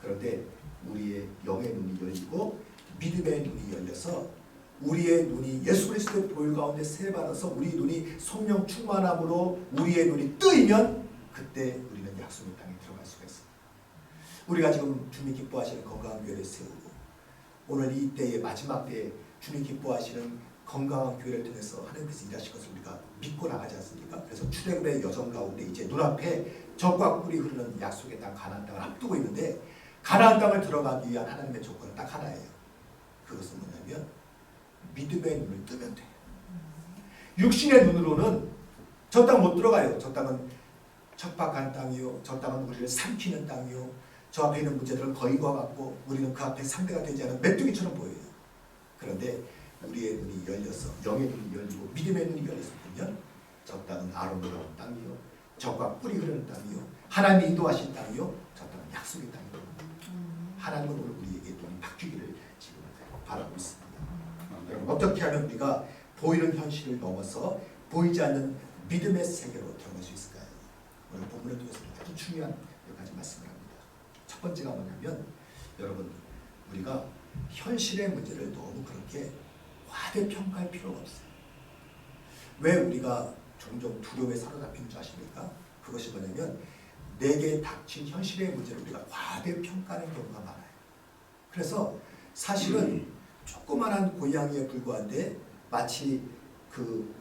그런데 우리의 영의 눈이 열리고 믿음의 눈이 열려서 우리의 눈이 예수 그리스도의 보혈 가운데 세례받아서 우리 눈이 성령 충만함으로 우리의 눈이 뜨이면 그때 우리는 약속의 땅에 들어갈 수가 있습니다. 우리가 지금 주님 기뻐하시는 건강한 교회를 세우고 오늘 이 때의 마지막 때에 주님 기뻐하시는 건강한 교회를 통해서 하나님께서 일하실 것을 우리가 믿고 나가지 않습니까? 그래서 출애굽의 여정 가운데 이제 눈앞에 적과 꿀이 흐르는 약속의 땅 가나안 땅을 앞두고 있는데 가나안 땅을 들어가기 위한 하나님의 조건은 딱 하나예요. 그것은 뭐냐면 믿음의 눈을 뜨면 돼요. 육신의 눈으로는 저 땅 못 들어가요. 저 땅은 척박한 땅이요. 저 땅은 우리를 삼키는 땅이요. 저 앞에 있는 문제들은 거의와 같고 우리는 그 앞에 상대가 되지 않은 메뚜기처럼 보여요. 그런데 우리의 눈이 열려서 영의 눈이 열리고 믿음의 눈이 열려서 보면 저 땅은 아름다운 땅이요. 적과 꿀이 흐르는 땅이요. 하나님이 인도하신 땅이요. 저 땅은 약속의 땅이요. 하나님은 오늘 우리에게 눈이 바뀌기를 지금 바라고 있습니다. 여러분 어떻게 하면 우리가 보이는 현실을 넘어서 보이지 않는 믿음의 세계로 들어갈 수 있을까요? 오늘 본문을 통해서 아주 중요한 몇 가지 말씀을 합니다. 첫 번째가 뭐냐면 여러분 우리가 현실의 문제를 너무 그렇게 과대평가할 필요가 없어요. 왜 우리가 종종 두려움에 사로잡히는 줄 아십니까? 그것이 뭐냐면 내게 닥친 현실의 문제를 우리가 과대평가하는 경우가 많아요. 그래서 사실은 조그만한 고양이에 불과한데 마치 그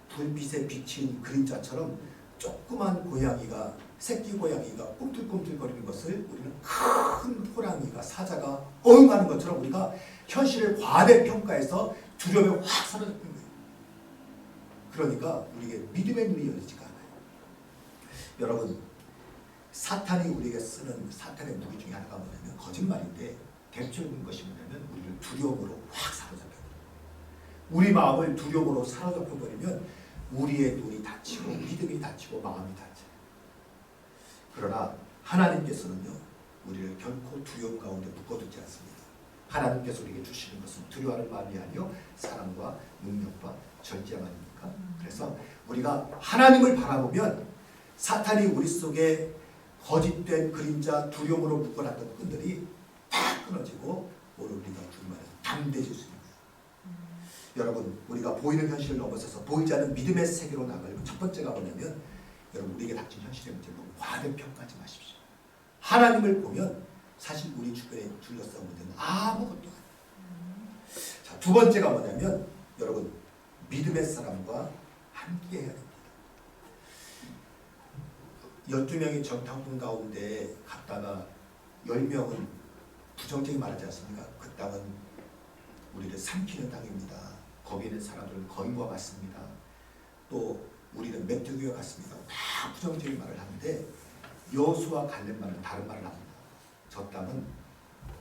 불빛에 비친 그림자처럼 조그만 고양이가 새끼 고양이가 꿈틀꿈틀거리는 것을 우리는 큰 호랑이가 사자가 어흥하는 것처럼 우리가 현실을 과대평가해서 두려움에 확 사로잡는 거예요. 그러니까 우리에게 믿음의 눈이 열리지가 않아요. 여러분 사탄이 우리에게 쓰는 사탄의 무기 중에 하나가 뭐냐면 거짓말인데 대표적인 것이 뭐냐면 우리를 두려움으로 확 사로잡혀요. 우리 마음을 두려움으로 사로잡혀버리면 우리의 눈이 닫히고 믿음이 닫히고 마음이 닫혀요. 그러나 하나님께서는요 우리를 결코 두려움 가운데 묶어두지 않습니다. 하나님께서 우리에게 주시는 것은 두려워하는 마음이 아니요 사랑과 능력과 절제함 아닙니까? 그래서 우리가 하나님을 바라보면 사탄이 우리 속에 거짓된 그림자 두려움으로 묶어놨던 끈들이 다 끊어지고 오늘 우리가 주님을 담대해질 수 있는 거예요. 여러분 우리가 보이는 현실을 넘어서서 보이지 않는 믿음의 세계로 나가려면 첫 번째가 뭐냐면 여러분 우리에게 닥친 현실의 문제를 너무 과대평가하지 마십시오. 하나님을 보면 사실 우리 주변에 둘러싼 문제는 아무것도 아니에요. 자, 두 번째가 뭐냐면 여러분 믿음의 사람과 함께 해야 됩니다. 12명이 정탐꾼 가운데 갔다가 10명은 부정적인 말하지 않습니까? 그 땅은 우리를 삼키는 땅입니다. 거기에 있는 사람들은 거인과 같습니다. 또 우리는 메뚜기와 같습니다. 다 부정적인 말을 하는데 여호수아 갈렙만은 다른 말을 합니다. 저 땅은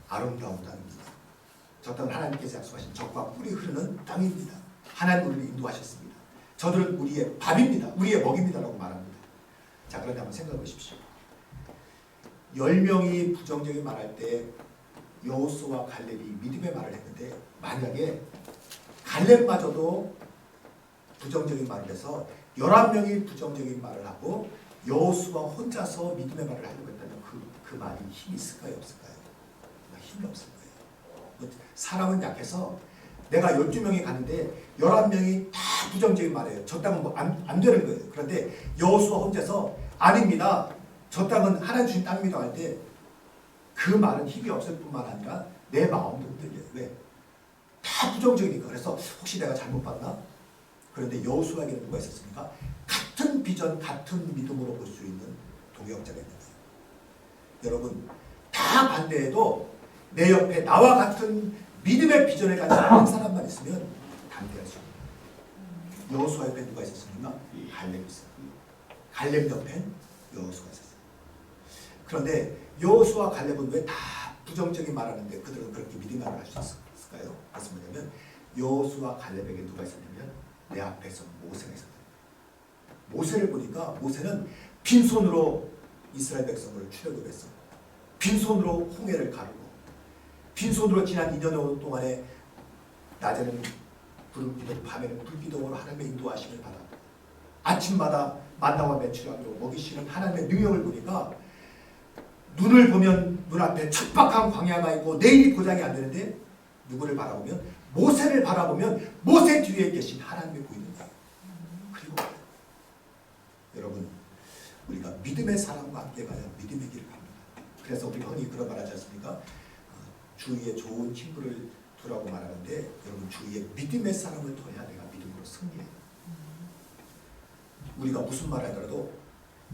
아름다운 땅입니다. 저 땅은 하나님께서 약속하신 적과 꿀이 흐르는 땅입니다. 하나님 우리를 인도하셨습니다. 저들은 우리의 밥입니다. 우리의 먹입니다. 라고 말합니다. 자, 그런데 한번 생각해 보십시오. 10명이 부정적인 말할 때 여호수아와 갈렙이 믿음의 말을 했는데 만약에 갈렙마저도 부정적인 말을 해서 11명이 부정적인 말을 하고 여호수아 혼자서 믿음의 말을 하려고 했다면 그 말이 힘이 있을까요? 없을까요? 힘이 없을 거예요. 사람은 약해서 내가 12명이 가는데 11명이 다 부정적인 말이에요. 저 땅은 뭐 안 되는 거예요. 그런데 여호수아 혼자서 아닙니다. 저 땅은 하나님 주신 땅입니다 할 때 그 말은 힘이 없을 뿐만 아니라 내 마음도 흔들려요. 왜? 다 부정적이니까. 그래서 혹시 내가 잘못 봤나? 그런데 여호수아에게는 누가 있었습니까? 같은 비전, 같은 믿음으로 볼 수 있는 동역자가 있는 거예요. 여러분, 다 반대해도 내 옆에 나와 같은 믿음의 비전을 가진 한 사람만 있으면 담대할 수 있습니다. 여호수아 옆에 누가 있었습니까? 갈렙이 있어요. 갈렙 옆엔 여호수아가 있었어요. 그런데 여호수아 갈렙은 왜 다 부정적인 말하는데 그들은 그렇게 믿음을 할 수 있을까요? 그래서 뭐냐면 여호수아 갈렙에게 누가 있었냐면 내 앞에서 모세가 있었어요. 모세를 보니까 모세는 빈손으로 이스라엘 백성을 출애굽했어. 빈손으로 홍해를 가르고 빈손으로 지난 2년 동안에 낮에는 구름기둥, 밤에는 불기둥으로 하나님의 인도하심을 받아 아침마다 만나와 메추라기로 먹이시는 하나님의 능력을 보니까 눈을 보면 눈앞에 척박한 광야가 있고 내일이 보장이 안 되는데 누구를 바라보면 모세를 바라보면 모세 뒤에 계신 하나님이 보이는 거예요. 그리고 여러분, 우리가 믿음의 사람과 함께 가야 믿음의 길을 갑니다. 그래서 우리가 흔히 그런 말 하지 않습니까? 주위에 좋은 친구를 두라고 말하는데 여러분, 주위에 믿음의 사람을 둬야 내가 믿음으로 승리해요. 우리가 무슨 말 하더라도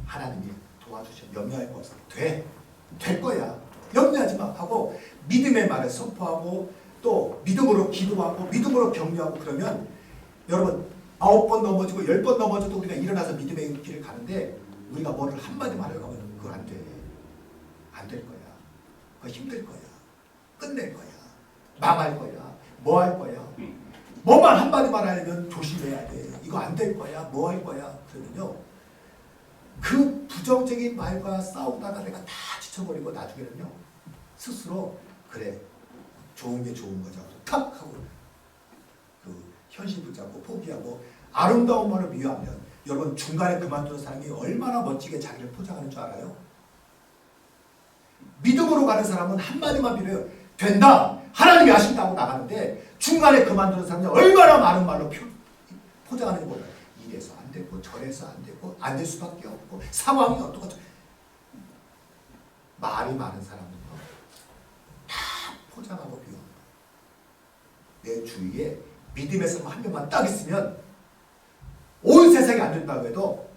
하나님이 도와주셔. 염려할 거 없어. 될 거야. 염려하지 마 하고 믿음의 말을 선포하고 또 믿음으로 기도하고 믿음으로 격려하고 그러면 여러분 9번 넘어지고 10번 넘어져도 우리가 일어나서 믿음의 길을 가는데 우리가 뭐를 한마디 말을 하면 그거 안 돼. 안 될 거야. 그거 힘들 거야. 끝낼 거야. 망할 거야. 뭐 할 거야. 뭐만 한마디 말하려면 조심해야 돼. 이거 안 될 거야. 뭐 할 거야. 그러면요. 그 부정적인 말과 싸우다가 내가 다 지쳐버리고 나중에는요. 스스로 그래. 좋은 게 좋은 거죠. 탁 하고 그 현실 붙잡고 포기하고 아름다운 말을 미워하면 여러분 중간에 그만두는 사람이 얼마나 멋지게 자기를 포장하는 줄 알아요? 믿음으로 가는 사람은 한마디만 빌어요. 된다. 하나님이 하신다고 나가는데 중간에 그만두는 사람이 얼마나 많은 말로 포장하는지 몰라요. 이래서 안 되고 저래서 안 되고 안 될 수밖에 없고 상황이 어떻고 말이 많은 사람은요. 다 포장하고 비워. 내 주위에 믿음의 사람 한 명만 딱 있으면 온 세상이 안 된다고 해도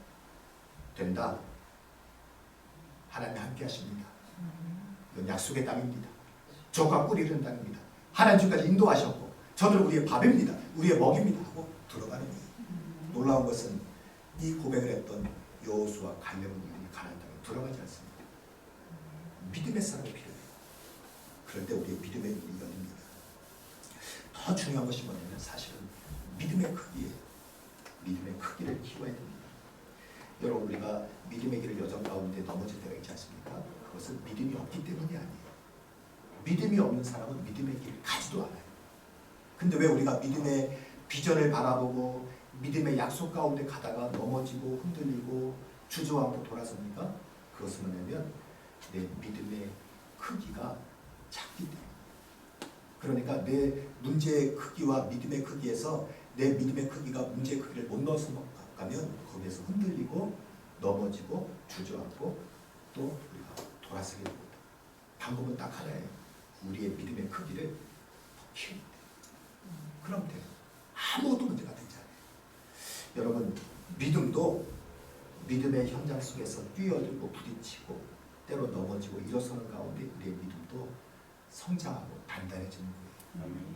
된다. 하나님이 함께 하십니다. 이건 약속의 땅입니다. 저가 꿀이 흐르는 땅입니다. 하나님 지금까지 인도하셨고 저들은 우리의 밥입니다. 우리의 먹입니다 하고 들어가는 거예요. 놀라운 것은 이 고백을 했던 여호수아 갈렙은 우리 가나안 땅에 들어가지 않습니다. 믿음의 사람이 필요해요. 그럴 때 우리의 믿음의 눈이 열립니다. 더 중요한 것이 뭐냐면 사실은 믿음의 크기예요. 믿음의 크기를 키워야 됩니다. 여러분 우리가 믿음의 길을 여정 가운데 넘어질 때가 있지 않습니까? 그것은 믿음이 없기 때문이 아니에요. 믿음이 없는 사람은 믿음의 길을 가지도 않아요. 근데 왜 우리가 믿음의 비전을 바라보고 믿음의 약속 가운데 가다가 넘어지고 흔들리고 주저앉고 돌아섭니까? 그것은 뭐냐면 내 믿음의 크기가 작기 때문에. 그러니까 내 문제의 크기와 믿음의 크기에서 내 믿음의 크기가 문제의 크기를 못 넣어서 가면 거기에서 흔들리고 넘어지고 주저앉고 또 우리가 돌아서게 됩니다. 방법은 딱 하나예요. 우리의 믿음의 크기를 키우면 돼요. 그럼 돼요. 아무것도 문제가 되지 않아요. 여러분 믿음도 믿음의 현장 속에서 뛰어들고 부딪히고 때로 넘어지고 일어서는 가운데 우리의 믿음도 성장하고 단단해지는 거예요.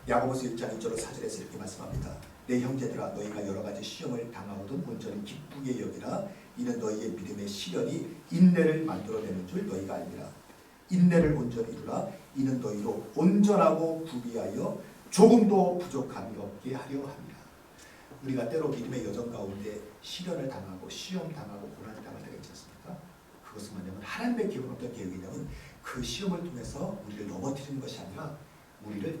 야고보서 1장 1절로 4절에서 이렇게 말씀합니다. 내 형제들아 너희가 여러 가지 시험을 당하거든 온전히 기쁘게 여기라. 이는 너희의 믿음의 시련이 인내를 만들어내는 줄 너희가 알리라. 인내를 온전히 이루라. 이는 너희로 온전하고 구비하여 조금도 부족함이 없게 하려 함이라. 우리가 때로 믿음의 여정 가운데 시련을 당하고 시험 당하고 고난을 당할 때가 있지 않습니까? 그것은 뭐냐면 하나님의 계획은 어떤 계획이냐면 그 시험을 통해서 우리를 넘어뜨리는 것이 아니라 우리를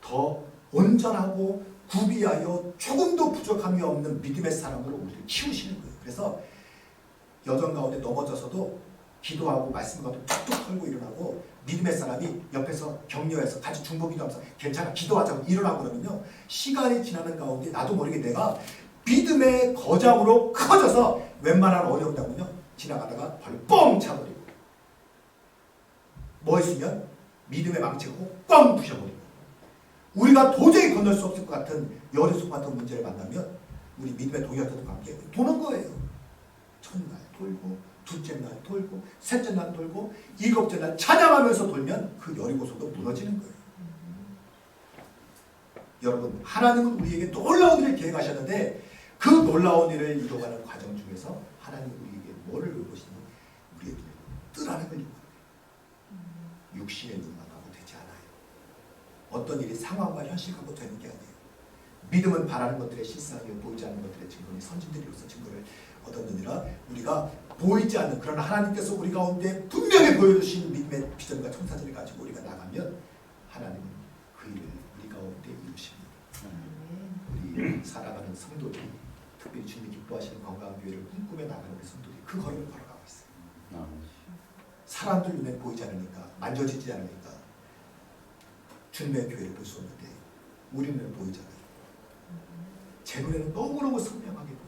더 온전하고 구비하여 조금도 부족함이 없는 믿음의 사람으로 우리를 키우시는 거예요. 그래서 여정 가운데 넘어져서도 기도하고 말씀과도 툭툭 털고 일어나고 믿음의 사람이 옆에서 격려해서 같이 중보기도하면서 괜찮아 기도하자고 일어나고 그러면요. 시간이 지나는 가운데 나도 모르게 내가 믿음의 거장으로 커져서 웬만한 어려운 장면요. 지나가다가 발로 뻥 차버리고 뭐 있으면 믿음의 망치가 꼭 꽝 부셔버리고 우리가 도저히 건널 수 없을 것 같은 여리속 같은 문제를 만나면 우리 믿음의 동역자도 관계 도는 거예요. 첫날 돌고 둘째 날 돌고 셋째 날 돌고 일곱째 날 찬양하면서 돌면 그 여리고소도 무너지는 거예요. 여러분, 하나님은 우리에게 놀라운 일을 계획하셨는데 그 놀라운 일을 이뤄가는 과정 중에서 하나님은 우리에게 뭐를 요구하시는 우리의 눈에 뜨라는 걸 요구합니다. 육신의 눈만 가고 되지 않아요. 어떤 일이 상황과 현실하고 되는 게 아니에요. 믿음은 바라는 것들의 실상이요 보이지 않는 것들의 증거니 선진들이로서 증거를 얻었느니라. 우리가 보이지 않는 그러나 하나님께서 우리 가운데 분명히 보여주신 믿음의 비전과 청사진을 가지고 우리가 나가면 하나님은 그 일을 우리 가운데 이루십니다. 우리 살아가는 성도들이 특별히 주님이 기뻐하시는 건강한 교회를 꿈꾸며 나가는 우리 성도들이 그 거리를 걸어가고 있어요. 사람들 눈에 보이지 않으니까 만져지지 않으니까 주님의 교회를 볼 수 없는데 우리 눈에 보이잖아요. 제 눈에는 너무너무 선명하게 보여요.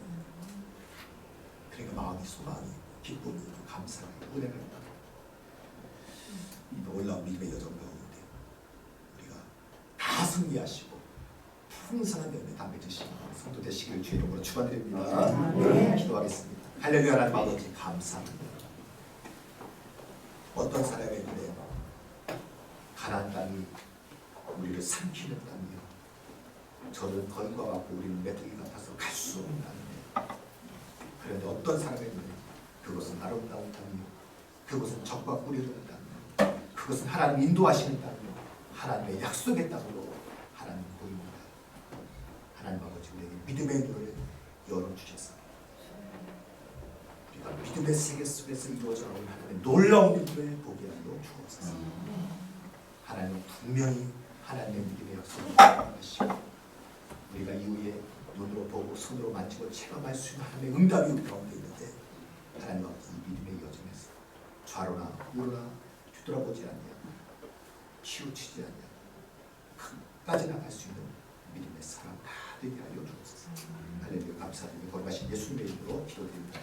그러니까 마음이 소망이 기쁨이 감사가 은혜가 있다. 이 놀라운 믿음의 여정 가운데 우리가 다 승리하시고 풍성한 열매 다 맺으시는 성도 되시기를 주의 이름으로 축원드립니다. 기도하겠습니다. 할렐루야. 하나님 아버지 감사합니다. 어떤 사람의 눈에 가나안 땅이 우리를 삼키는 땅이요, 저는 거인과 같고 우리는 메뚜기 같아서 갈 수 없는 땅인데, 그런데 어떤 사람의 눈에 그것은 아름다운 땅이요, 그것은 적과 꿀이 흐르는 땅이요, 그것은 하나님 인도하시는 땅이요, 하나님의 약속의 땅으로 하나님 보입니다. 하나님 아버지, 우리에게 믿음의 눈을 열어주셔서 우리가 믿음의 세계 속에서 이루어져 나오는 하나님의 놀라운 믿음을 보게 하여 주옵소서. 하나님은 분명히 하나님의 믿음의 약속을 하시고 우리가 이후에 눈으로 보고 손으로 만지고 체험할 수 있는 하나님의 응답이 우리 가운데 있는데, 하나님 아버지 이 믿음의 여정에서 좌로나 우로나 뒤돌아보지 않냐, 치우치지 않냐, 끝까지 나갈 수 있는 믿음의 사람 다 되게 하여 주옵소서. 할렐루야. 감사드리며 거룩하신 예수님의 이름으로 기도드립니다.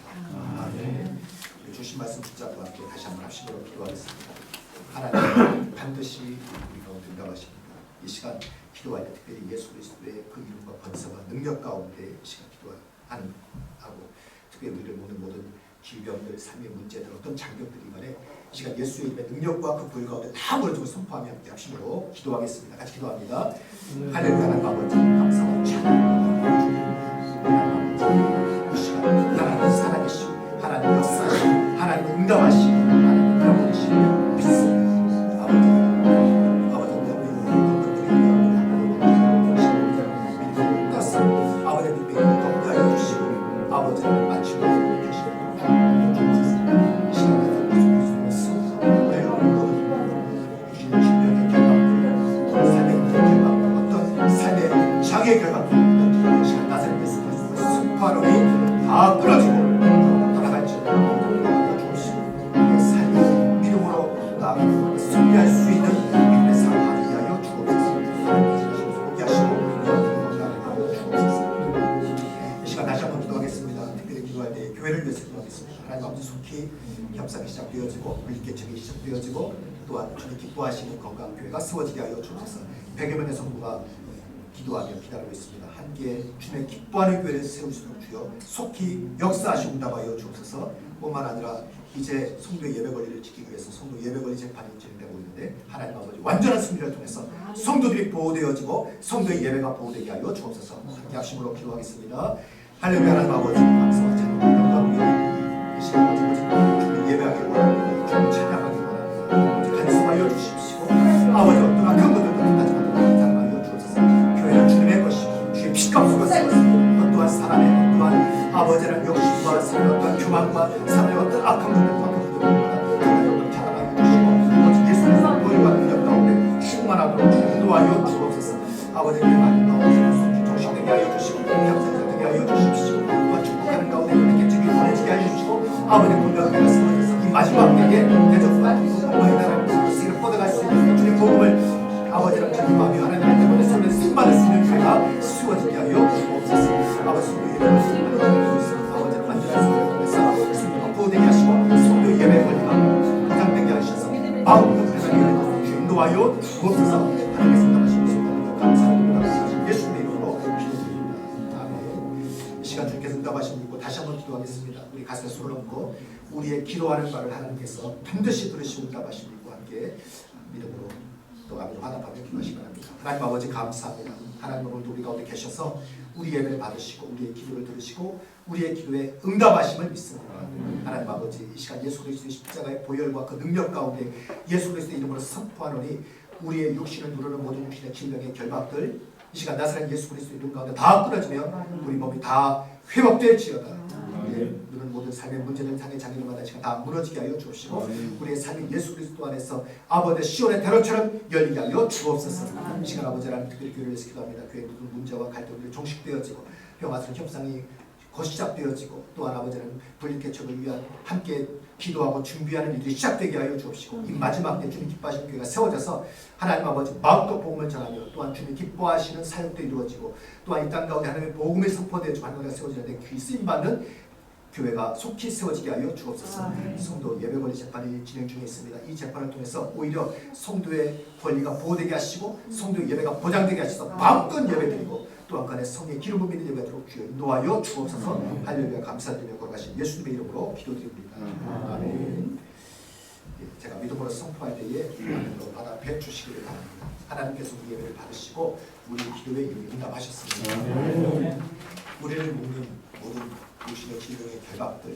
아멘. 주신 말씀 붙잡고 함께 다시 한번 합심으로 기도하겠습니다. 하나님 반드시 우리 가운데 응답하십니다. 이 시간 기도할 때 특별히 예수 그리스도의 그 이름과 권세와 능력 가운데 이 시간 기도하고, 특별히 우리를 모든 질병들, 삶의 문제들, 어떤 장벽들이 간에 이 시간 예수의 이름의 능력과 그 보혈 가운데 다 무너지고 선포하며 함께 합심으로 기도하겠습니다. 같이 기도합니다. 할렐루야. 하나님 아버지 감사와 찬양. 이 시간 하나님 살아계시고 하나님 역사하시고 하나님 응답하시고 하나님 들어보시고 믿습니다. 아버지 아버지 믿음의 건강하여 주시고 아버지를 마치고 계시고 이 시간에 주시는 질병의 결과들, 삶의 문제의 결과들, 어떤 삶의 장애의 결과들, 이 시간 나사렛에서 승파론이 다 끊어지고 돌아갈 줄 주시고 우리의 삶을 믿음으로 다 승리할 수 있는 믿음의 삶을 하게 하여 주옵소서. 하나님께서 보게 하시고 영원하게 주옵소서. 이 시간 다시 한번 기도하겠습니다. 특별히 기도할 때 교회를 위해서 기도하겠습니다. 하나님 아버지 속히 협상이 시작되어지고 물개척이 시작되어지고 또한 주님 기뻐하시는 건강한 교회가 세워지게 하여 주옵소서. 100여 명의 성도가 기도하며 기다리고 있습니다. 함께 주님의 기뻐하는 교회를 세우시도록 주여 속히 역사하시고 응답하여 주옵소서. 뿐만 아니라 이제 성도의 예배 권리를 지키기 위해서 성도 예배 권리 재판이 진행되고 있는데, 하나님 아버지 완전한 승리를 통해서 성도들이 보호되어지고 성도의 예배가 보호되게 하여 주옵소서. 함께 합심으로 기도하겠습니다. 할렐루야. 하나님 아버지 감사와 찬양 영광을 이 시간 가지고 주님 예배하기 원합니다. 주님 찬양하기 원합니다. 간수하여 주십시오. 아버지 어떤 악한 것들도 끝까지 사랑하여 주옵소서. 교회는 주님의 것이고 주의 피값으로 세웠습니다. 어떠한 사람의 어떠한 아버지는 욕심과 사람의 어떠한 교만과 사람의 어떤 악한 것들과 그것들보다 사랑하여 주시고 아버지 예수님의 보혈과 능력 가운데 충만하도록 인도하여 주옵소서. 아버지의 많은 가운데 정신되게 하여 주시고 감사되게 하여 주십시오. 축복하는 가운데 이렇게 주님 보내지게 하여 주시고 아버지 공격을 쓰면서 이 마지막 때에 대적과 공부의 나라를 이스를 뻗어갈 수 있는 주님 복음을 아버지랑 주님 마음이 하나님의 때문에 손에 승받을 수 있는 교회가 세워지게 하여 주옵소서. 아버지 성도의 예배를 아버지를 만들어 주옵소서. 성도가 보호되게 하시고 성도의 예배 권리가 보장되게 하셔서 마음으로 대상에 인도하여 주옵소서. 하나님의 생각하시고 감사 손얹고 우리의 기도하는 바를 하나님께서 반드시 들으시고 응답하시는 일과 함께 믿음으로 또 아버지 화답하며 기도하시기 바랍니다. 하나님 아버지 감사합니다. 하나님 오늘도 우리 가운데 계셔서 우리 예배를 받으시고 우리의 기도를 들으시고 우리의 기도에 응답하심을 믿습니다. 하나님 아버지 이 시간 예수 그리스도의 십자가의 보혈과 그 능력 가운데 예수 그리스도의 이름으로 선포하노니 우리의 육신을 누르는 모든 육신의 질병의 결박들 이 시간 나사렛 예수 그리스도의 이름 가운데 다 끊어지며 우리 몸이 다 회복될지어다. 우리의 누르는 모든 삶의 문제들 상의 장애물마다 이 시간 다 무너지게 하여 주옵시고 우리의 삶이 예수 그리스도 안에서 아버지 시온의 대로처럼 열리게 하여 주옵소서. 이 시간 아버지 하나님 특별히 교회를 위해서 기도합니다. 교회의 모든 문제와 갈등들이 종식되어지고 평화스러운 협상이 시작되어지고 또한 아버지는 분리개척을 위한 함께 기도하고 준비하는 일이 시작되게 하여 주옵시고 이 마지막 때 주님 기뻐하시는 교회가 세워져서 하나님 아버지 마음껏 복음을 전하며 또한 주님 기뻐하시는 사역도 이루어지고 또한 이 땅 가운데 하나님의 복음이 선포되어 하나님과 세워지는데 귀 쓰임받는 교회가 속히 세워지게 하여 주옵소서. 성도 예배권리 재판이 진행 중에 있습니다. 이 재판을 통해서 오히려 성도의 권리가 보호되게 하시고 성도의 예배가 보장되게 하셔서 마음껏 예배드리고 또한 간에 성의 기름 부음이 예배하도록 주여 인도하여 주옵소서. 할렐루야 감사드리며 걸어가신 예수님의 이름으로 기도드립니다. 아멘. 제가 믿음으로 선포할 때에 하나님으로 받아 뵙주시기를 바랍니다. 하나님께서 우리 예배를 받으시고 우리 기도에 응답하셨습니다. 우리를 묶는 모든 육신의 질병의 결박들,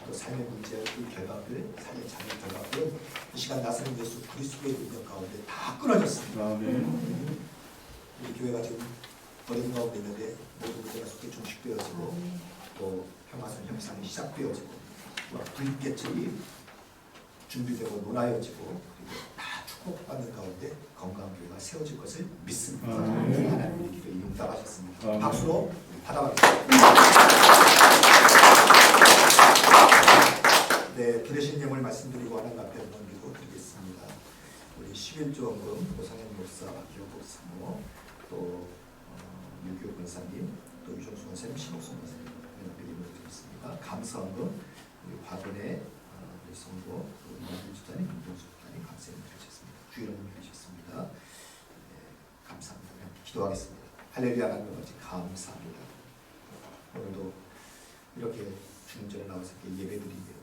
또 삶의 문제의 결박들, 삶의 장애 결박들은 이 시간 나사렛 예수 그리스도의 능력 가운데 다 끊어졌습니다. 우리 교회가 지금 어려운 가운데 있는데 모든 문제가 속히 종식되어지고 또 평화선 협상이 시작되어지고 또 불개척이 준비되고 논하여지고 그리고 다 축복받는 가운데 건강한 교회가 세워질 것을 믿습니다. 하나님의 기도에 응답하셨습니다. 박수로 받아가겠습니다. 네, 기대신 내용을 말씀드리고 하나님 앞에 넘기고 드리겠습니다. 우리 11조원금 고상현 목사, 박기호 목사모, 또 유기호 권사님, 또 유종수 권사님, 신옥성 권사님 이렇게 예물을 드리겠습니다. 감사원금 우리 화근의 우리 성도 이만희 주자님, 김동수 주자님 감사 예물 드리셨습니다. 주일은 드리셨습니다. 네, 감사합니다. 기도하겠습니다. 할렐루야 하나님 아버지 감사합니다. 오늘도 이렇게 중전에 나와서 예배드리며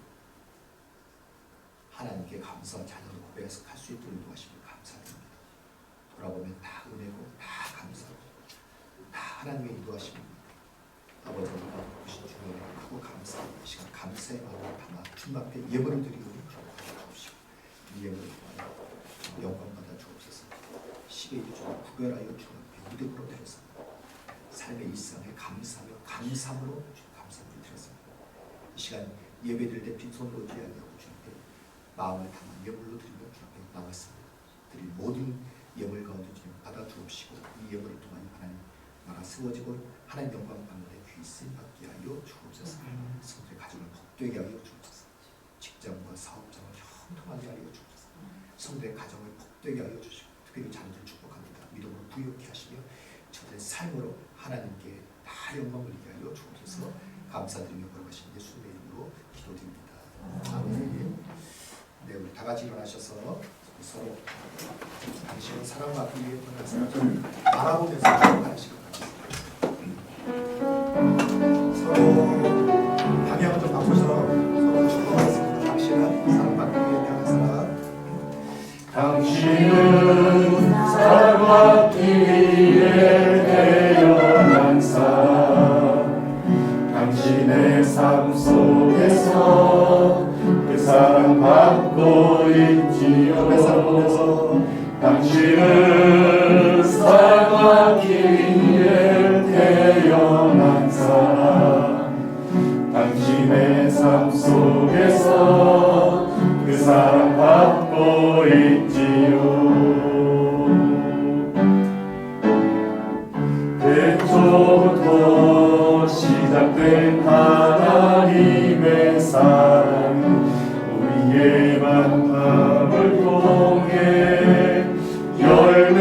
하나님께 감사와 찬양을 고백해서 갈 수 있도록 인도하시면 감사드립니다. 돌아보면 다 은혜고 다 감사고 다 하나님의 인도하심입니다. 아버지가 보신 주님의 크고 감사하고 이 시간 감사의 마음을 담아 주님 앞에 예물을 드리고 주옵시고 이 예물을 통하여 영광 받아 주옵소서. 시계 유종을 구별하여 주님 앞에 믿음으로 드렸습니다. 삶의 일상에 감사하며 감사함으로 주님 감사를 드렸습니다. 이 시간 예배드릴 때 빈손으로 드려야 하고 주님 앞에 마음을 담아 예물로 드리며 주님 앞에 나왔습니다. 드릴 모든 예물 가운데 주님 받아 주옵시고 이 예물을 통하여 하나님 나라 세워지고 하나님 영광 받는 데 귀 쓰임 받게 하여 주옵소서. 성도의 가정을 복되게 하여 주옵소서. 직장과 사업장을 형통하게 하여 주옵소서. 성도의 가정을 복되게 하여 주시고 특별히 자녀들 축복합니다. 믿음으로 부유케 하시며 저들의 삶으로 하나님께 다 영광을 이게 하여 주옵소서. 감사드리며 걸어가신 예수님의 이름으로 기도드립니다. 아멘. 네, 우리 다 같이 일어나셔서 서로 당신은 사랑받기 위해 떠난 사람을 바라보면서 축복하는 시간 가지겠습니다. 서로 방향을 좀 바꿔서 서로 축복하겠습니다. 당신은 사랑받기 위해 태어난 사람. 당신은 사랑받기 위해 태어난 사람. 당신의 삶 속에서 그 사랑받고 있지요. 당신은 사랑받기 위해 태어난 사람. 당신의 삶 속에서 그 사랑받고 있지요. 태초부터 시작된 하나님의 사랑 우리의 만남을 통해 열매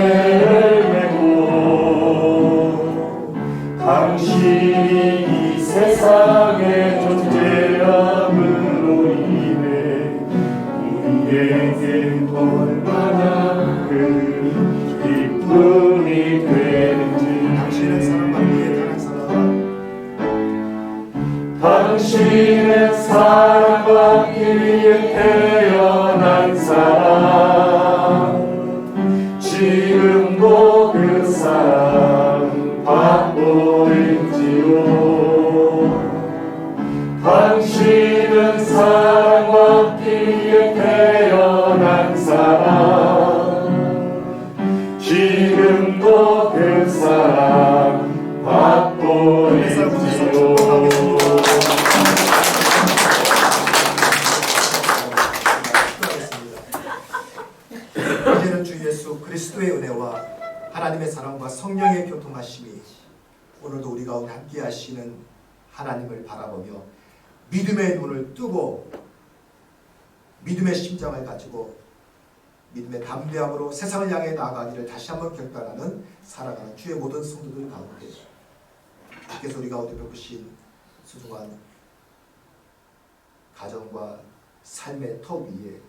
이제는 주 예수 그리스도의 은혜와 하나님의 사랑과 성령의 교통하심이 오늘도 우리 가운데 함께 하시는 하나님을 바라보며 믿음의 눈을 뜨고 믿음의 심장을 가지고 믿음의 담대함으로 세상을 향해 나아가기를 다시 한번 결단하는 살아가는 주의 모든 성도들 가운데 주께서 우리 가운데 베푸신 소중한 가정과 삶의 터 위에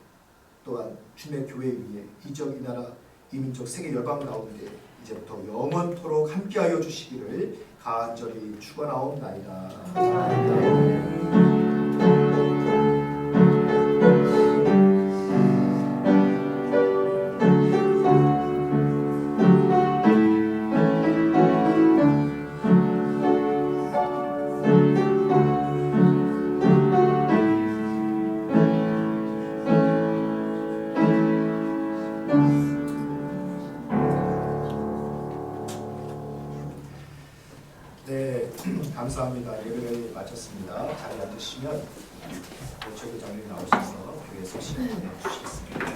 또한 주님의 교회 위에 이적 이 나라 이민족 세계 열방 가운데 이제부터 영원토록 함께하여 주시기를 간절히 축원하옵나이다. 네, 감사합니다. 예배를 마쳤습니다. 자리에 앉으시면 고철 장로님 나오셔서 교회 소식 해주시겠습니다.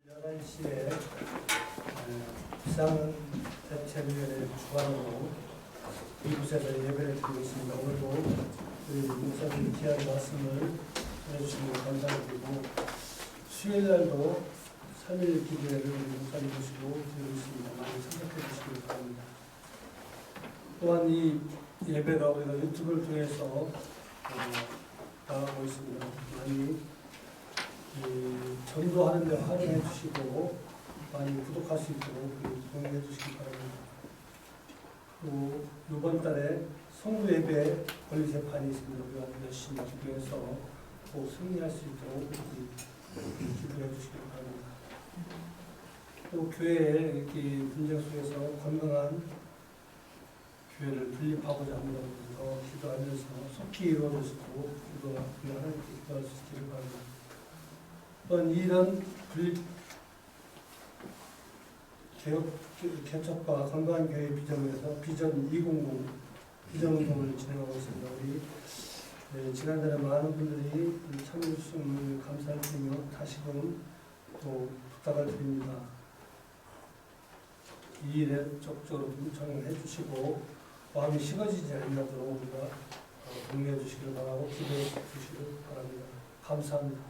11시에 비상대책위원회를 주관하고 이곳에서 예배를 드리고 있습니다. 오늘도 우리 목사님 귀한 말씀을 전해주시면 감사드리고 수요일날도 3일 기도회를 우리 목사님 모시고 드리고 있습니다. 많이 참석해 주시기 바랍니다. 또한 이 예배가 우리가 유튜브를 통해서 나가고 있습니다. 많이 전도하는 데 활용해 주시고 많이 구독할 수 있도록 동행해 주시기 바랍니다. 또 이번 달에 성도 예배 권리 재판이 있습니다. 우리가 열심히 기도해서 꼭 승리할 수 있도록 기도해 주시기 바랍니다. 또 교회에 이렇게 분쟁 속에서 건강한 교회를 분립하고자 합니다. 더 기도하면서 속히 이루어질 수 있도록 하나님께 기도할 수 있기를 바랍니다. 또한 이런 분립 개척과 건강한 교회 비전을 위해서 비전 200 비전운동을 진행하고 있습니다. 우리 지난달에 많은 분들이 참여해 주심을 감사드리며 다시금 또 부탁을 드립니다. 이 일에 적극적으로 동참을 해주시고 마음이 식어지지 않도록 우리가 동의해 주시길 바라고 기도해 주시길 바랍니다. 감사합니다.